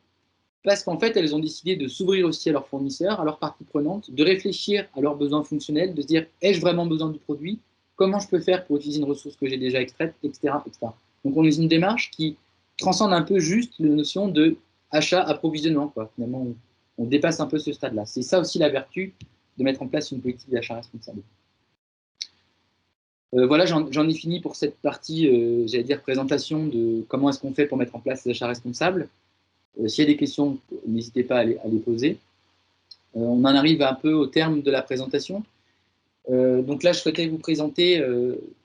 parce qu'en fait, elles ont décidé de s'ouvrir aussi à leurs fournisseurs, à leurs parties prenantes, de réfléchir à leurs besoins fonctionnels, de se dire, ai-je vraiment besoin du produit? Comment je peux faire pour utiliser une ressource que j'ai déjà extraite, etc., etc. Donc, on est dans une démarche qui transcende un peu juste la notion de achat-approvisionnement, quoi. Finalement, on dépasse un peu ce stade-là. C'est ça aussi la vertu de mettre en place une politique d'achat responsable. Voilà, j'en ai fini pour cette partie, j'allais dire, présentation de comment est-ce qu'on fait pour mettre en place les achats responsables. S'il y a des questions, n'hésitez pas à les poser. On en arrive un peu au terme de la présentation. Donc là, je souhaitais vous présenter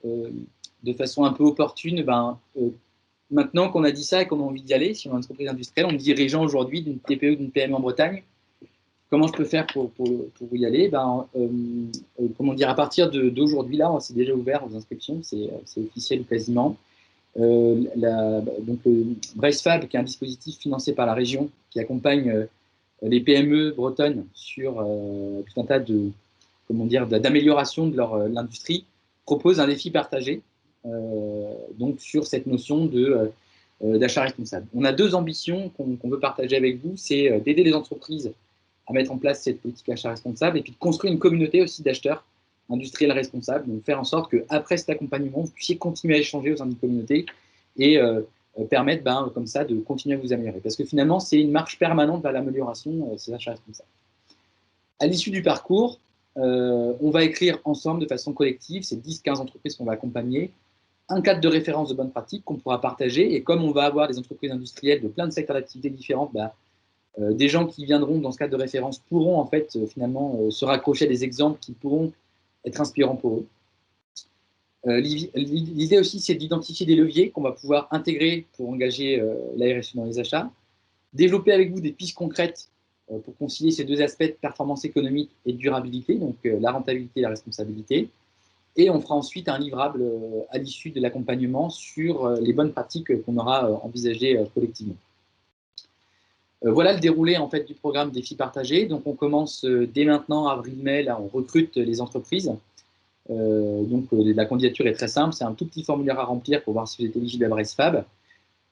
de façon un peu opportune, maintenant qu'on a dit ça et qu'on a envie d'y aller, si on est une entreprise industrielle, on est dirigeant aujourd'hui d'une TPE ou d'une PME en Bretagne, comment je peux faire pour y aller? Comment dire, à partir d'aujourd'hui, là, c'est déjà ouvert aux inscriptions, c'est officiel quasiment. Donc, BraceFab, qui est un dispositif financé par la région, qui accompagne les PME bretonnes sur tout un tas d'amélioration de l'industrie, propose un défi partagé donc sur cette notion d'achat responsable. On a 2 ambitions qu'on veut partager avec vous, c'est d'aider les entreprises à mettre en place cette politique achat responsable et puis de construire une communauté aussi d'acheteurs industriels responsables, donc faire en sorte qu'après cet accompagnement, vous puissiez continuer à échanger au sein d'une communauté et permettre comme ça de continuer à vous améliorer. Parce que finalement, c'est une marche permanente vers l'amélioration, ces achats responsables. À l'issue du parcours, on va écrire ensemble de façon collective, c'est 10-15 entreprises qu'on va accompagner, un cadre de référence de bonnes pratiques qu'on pourra partager. Et comme on va avoir des entreprises industrielles de plein de secteurs d'activité différents, des gens qui viendront dans ce cadre de référence pourront en fait finalement se raccrocher à des exemples qui pourront être inspirants pour eux. L'idée aussi, c'est d'identifier des leviers qu'on va pouvoir intégrer pour engager la RSE dans les achats, développer avec vous des pistes concrètes pour concilier ces 2 aspects de performance économique et de durabilité, donc la rentabilité et la responsabilité. Et on fera ensuite un livrable à l'issue de l'accompagnement sur les bonnes pratiques qu'on aura envisagées collectivement. Voilà le déroulé en fait du programme Défis partagés. Donc on commence dès maintenant, avril-mai, là on recrute les entreprises. Donc la candidature est très simple, c'est un tout petit formulaire à remplir pour voir si vous êtes éligible à BraceFab.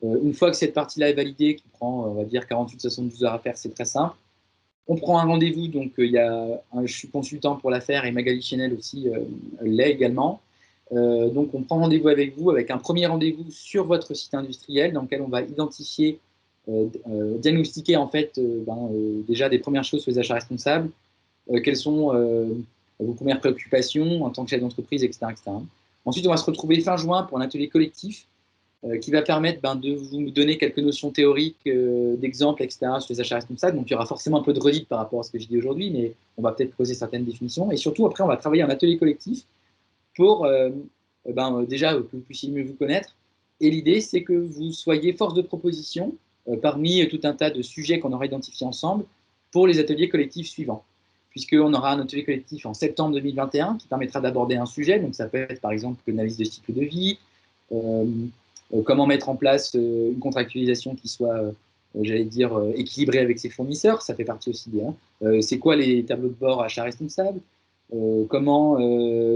Une fois que cette partie-là est validée, qui prend, on va dire, 48-72 heures à faire, c'est très simple. On prend un rendez-vous, donc je suis consultant pour l'affaire et Magali Chenel aussi l'est également. Donc on prend rendez-vous avec vous, avec un premier rendez-vous sur votre site industriel dans lequel on va identifier, diagnostiquer en fait déjà des premières choses sur les achats responsables, quelles sont vos premières préoccupations en tant que chef d'entreprise, etc., etc. Ensuite, on va se retrouver fin juin pour un atelier collectif qui va permettre de vous donner quelques notions théoriques, d'exemples, etc. sur les achats responsables. Donc, il y aura forcément un peu de redite par rapport à ce que je dis aujourd'hui, mais on va peut-être poser certaines définitions. Et surtout, après, on va travailler un atelier collectif pour déjà que vous puissiez mieux vous connaître. Et l'idée, c'est que vous soyez force de proposition parmi tout un tas de sujets qu'on aura identifiés ensemble pour les ateliers collectifs suivants. Puisqu'on aura un atelier collectif en septembre 2021 qui permettra d'aborder un sujet. Donc, ça peut être par exemple l'analyse de cycle de vie, comment mettre en place une contractualisation qui soit, j'allais dire, équilibrée avec ses fournisseurs. Ça fait partie aussi des. C'est quoi les tableaux de bord achats responsables, comment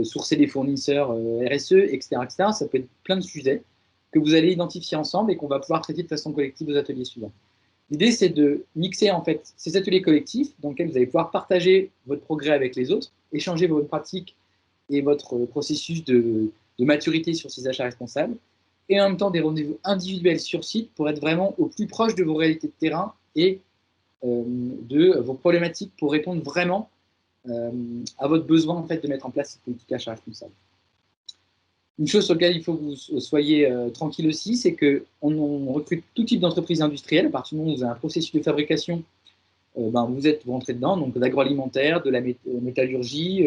sourcer des fournisseurs RSE, etc., etc. Ça peut être plein de sujets que vous allez identifier ensemble et qu'on va pouvoir traiter de façon collective aux ateliers suivants. L'idée, c'est de mixer en fait ces ateliers collectifs dans lesquels vous allez pouvoir partager votre progrès avec les autres, échanger vos pratiques et votre processus de maturité sur ces achats responsables, et en même temps des rendez-vous individuels sur site pour être vraiment au plus proche de vos réalités de terrain et de vos problématiques pour répondre vraiment à votre besoin en fait, de mettre en place cette politique achat responsable. Une chose sur laquelle il faut que vous soyez tranquille aussi, c'est qu'on recrute tout type d'entreprise industrielle. À partir du moment où vous avez un processus de fabrication, vous rentrez dedans, donc de l'agroalimentaire, de la métallurgie,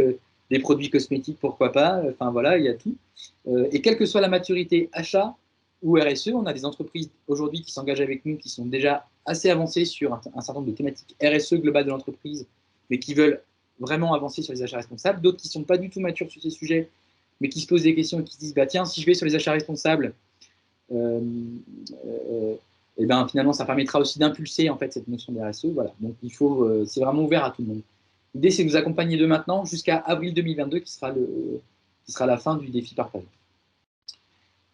des produits cosmétiques, pourquoi pas, enfin voilà, il y a tout. Et quelle que soit la maturité achat ou RSE, on a des entreprises aujourd'hui qui s'engagent avec nous, qui sont déjà assez avancées sur un certain nombre de thématiques RSE globales de l'entreprise, mais qui veulent vraiment avancer sur les achats responsables, d'autres qui ne sont pas du tout matures sur ces sujets, mais qui se posent des questions et qui se disent, tiens, si je vais sur les achats responsables, et finalement, ça permettra aussi d'impulser en fait, cette notion de RSE. Voilà. Donc, c'est vraiment ouvert à tout le monde. L'idée, c'est de vous accompagner de maintenant jusqu'à avril 2022, qui sera la fin du défi partagé.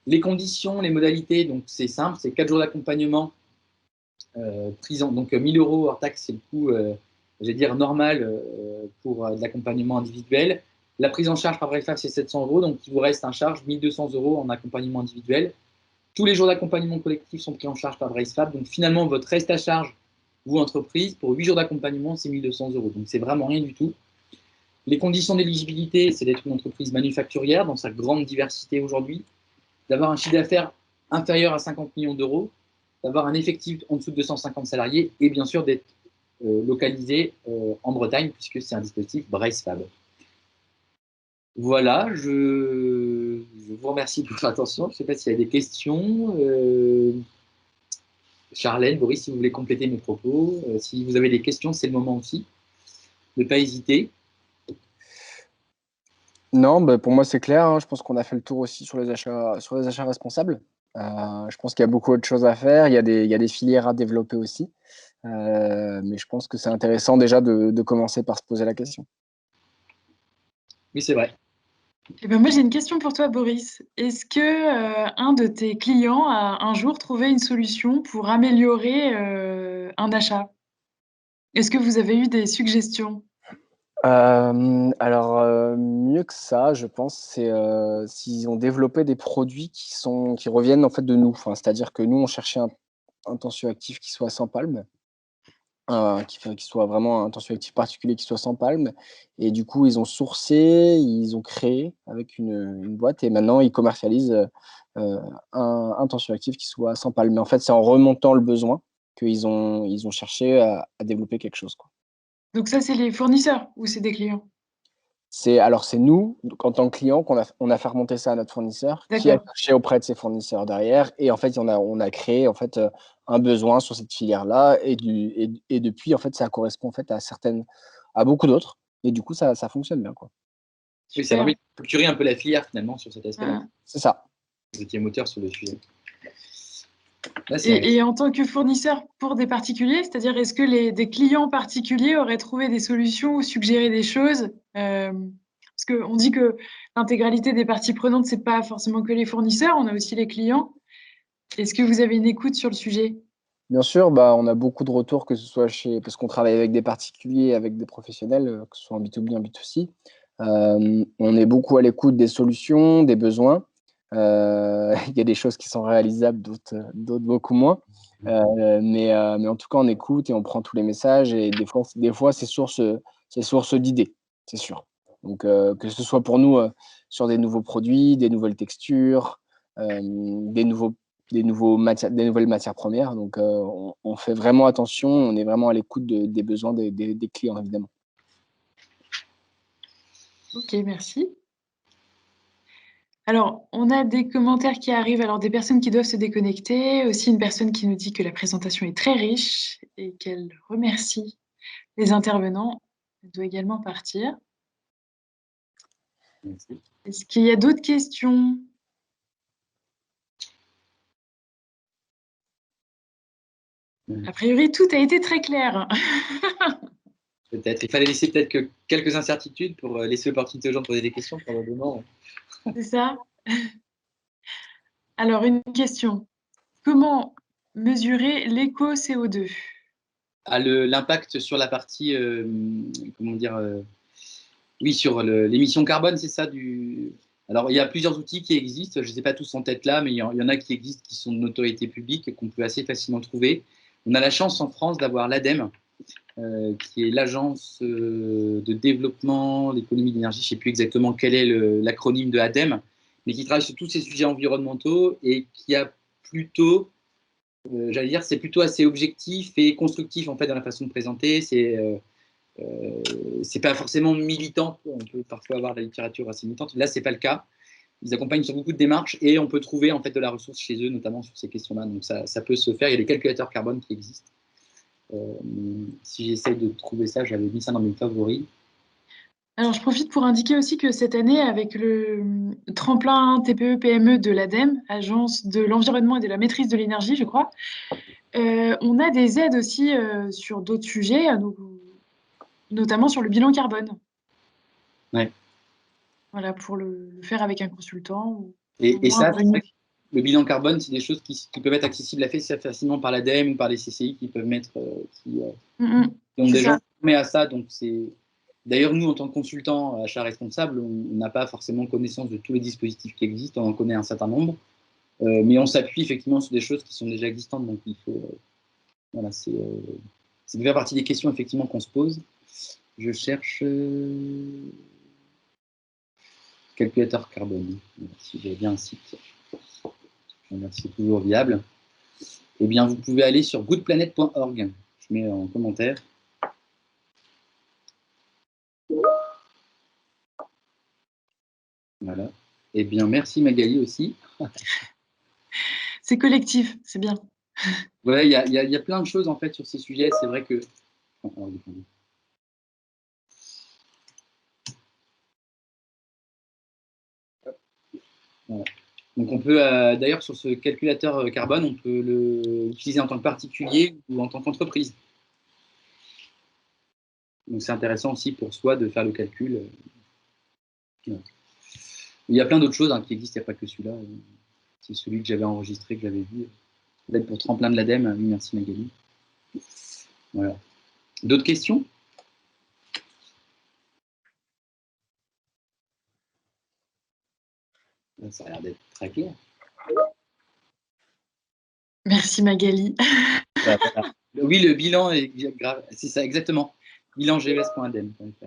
Les conditions, les modalités, donc c'est simple, c'est 4 jours d'accompagnement, donc 1 000 € hors taxe, c'est le coût, j'allais dire, normal pour de l'accompagnement individuel. La prise en charge par Brightfab, c'est 700 €, donc il vous reste en charge 1 200 € en accompagnement individuel. Tous les jours d'accompagnement collectif sont pris en charge par Brightfab, donc finalement, votre reste à charge, vous, entreprise, pour 8 jours d'accompagnement, c'est 1 200 €, donc c'est vraiment rien du tout. Les conditions d'éligibilité, c'est d'être une entreprise manufacturière dans sa grande diversité aujourd'hui, d'avoir un chiffre d'affaires inférieur à 50 millions d'euros, d'avoir un effectif en dessous de 250 salariés et bien sûr d'être localisé en Bretagne puisque c'est un dispositif Brightfab. Voilà, je vous remercie pour votre attention. Je ne sais pas s'il y a des questions. Charlène, Boris, si vous voulez compléter mes propos. Si vous avez des questions, c'est le moment aussi. Ne pas hésiter. Non, pour moi, c'est clair. Hein. Je pense qu'on a fait le tour aussi sur les achats responsables. Je pense qu'il y a beaucoup d'autres choses à faire. Il y a des filières à développer aussi. Mais je pense que c'est intéressant déjà de commencer par se poser la question. Oui, c'est vrai. Moi, j'ai une question pour toi, Boris. Est-ce que un de tes clients a un jour trouvé une solution pour améliorer un achat? Est-ce que vous avez eu des suggestions? Alors, mieux que ça, je pense, c'est s'ils ont développé des produits qui reviennent en fait de nous. Enfin, c'est-à-dire que nous, on cherchait un tensioactif qui soit sans palme, qui soit vraiment un tensioactif particulier qui soit sans palme. Et du coup, ils ont sourcé, ils ont créé avec une boîte et maintenant ils commercialisent un tensioactif qui soit sans palme. Mais en fait, c'est en remontant le besoin qu'ils ont cherché à développer quelque chose, quoi. Donc ça, c'est les fournisseurs ou c'est des clients? C'est nous, donc en tant que client, on a fait remonter ça à notre fournisseur, qui a D'accord. cherché auprès de ses fournisseurs derrière et en fait, on a créé en fait, un besoin sur cette filière-là et depuis en fait, ça correspond en fait à beaucoup d'autres et du coup ça fonctionne bien, quoi. Oui, ça Super. permet de structurer un peu la filière finalement sur cet aspect-là. Ah. C'est ça. Vous étiez moteur sur le sujet. Là, Et en tant que fournisseur pour des particuliers, c'est-à-dire est-ce que des clients particuliers auraient trouvé des solutions ou suggéré des choses? Parce qu'on dit que l'intégralité des parties prenantes, c'est pas forcément que les fournisseurs, on a aussi les clients. Est-ce que vous avez une écoute sur le sujet? Bien sûr, on a beaucoup de retours, que ce soit parce qu'on travaille avec des particuliers, avec des professionnels, que ce soit en B2B, en B2C. On est beaucoup à l'écoute des solutions, des besoins. Il y a des choses qui sont réalisables, d'autres beaucoup moins. Mais en tout cas, on écoute et on prend tous les messages et des fois c'est source d'idées, c'est sûr. Donc que ce soit pour nous, sur des nouveaux produits, des nouvelles textures, des nouveaux des nouvelles matières premières. Donc, on fait vraiment attention, on est vraiment à l'écoute des besoins des clients, évidemment. Ok, merci. Alors, on a des commentaires qui arrivent, alors des personnes qui doivent se déconnecter, aussi une personne qui nous dit que la présentation est très riche et qu'elle remercie les intervenants. Elle doit également partir. Merci. Est-ce qu'il y a d'autres questions? A priori, tout a été très clair. Peut-être. Il fallait laisser peut-être que quelques incertitudes pour laisser l'opportunité aux gens de poser des questions, probablement. C'est ça? Alors, une question. Comment mesurer l'éco-CO2? L'impact sur la partie, comment dire, oui, sur l'émission carbone, c'est ça Alors, il y a plusieurs outils qui existent, je ne les ai pas tous en tête là, mais il y en a qui existent, qui sont de notoriété publique et qu'on peut assez facilement trouver. On a la chance en France d'avoir l'ADEME, qui est l'agence de développement, d'économie d'énergie, je ne sais plus exactement quel est l'acronyme de ADEME, mais qui travaille sur tous ces sujets environnementaux et qui a plutôt, j'allais dire, c'est plutôt assez objectif et constructif en fait dans la façon de présenter. C'est pas forcément militant, on peut parfois avoir de la littérature assez militante. Là, c'est pas le cas. Ils accompagnent sur beaucoup de démarches et on peut trouver en fait de la ressource chez eux, notamment sur ces questions-là. Donc ça peut se faire. Il y a des calculateurs carbone qui existent. Si j'essaye de trouver ça, j'avais mis ça dans mes favoris. Alors, je profite pour indiquer aussi que cette année, avec le tremplin TPE-PME de l'ADEME, Agence de l'environnement et de la maîtrise de l'énergie, je crois, on a des aides aussi sur d'autres sujets, notamment sur le bilan carbone. Ouais. Voilà, pour le faire avec un consultant. Et ça, le bilan carbone, c'est des choses qui peuvent être accessibles assez facilement par l'ADEME ou par les CCI qui peuvent mettre, qui ont des gens formés à ça. Donc d'ailleurs, nous, en tant que consultants achats responsables, on n'a pas forcément connaissance de tous les dispositifs qui existent, on en connaît un certain nombre, mais on s'appuie effectivement sur des choses qui sont déjà existantes. Donc il faut, voilà, ça fait partie des questions effectivement qu'on se pose. Je cherche calculateur carbone. Si j'ai bien un site, c'est toujours viable. Eh bien, vous pouvez aller sur goodplanet.org. Je mets en commentaire. Voilà. Eh bien, merci Magali aussi. C'est collectif, c'est bien. Ouais, il y a plein de choses en fait sur ces sujets. C'est vrai que. Voilà. Donc on peut, d'ailleurs, sur ce calculateur carbone, on peut l'utiliser en tant que particulier ou en tant qu'entreprise. Donc c'est intéressant aussi pour soi de faire le calcul. Il y a plein d'autres choses qui existent, il n'y a pas que celui-là. C'est celui que j'avais enregistré, que j'avais vu. L'aide pour tremplin de l'ADEME. Oui, merci Magali. Voilà. D'autres questions? Ça a l'air d'être très clair. Merci Magali. Voilà. Oui, le bilan est grave. C'est ça, exactement. Bilangvs.adem.fr.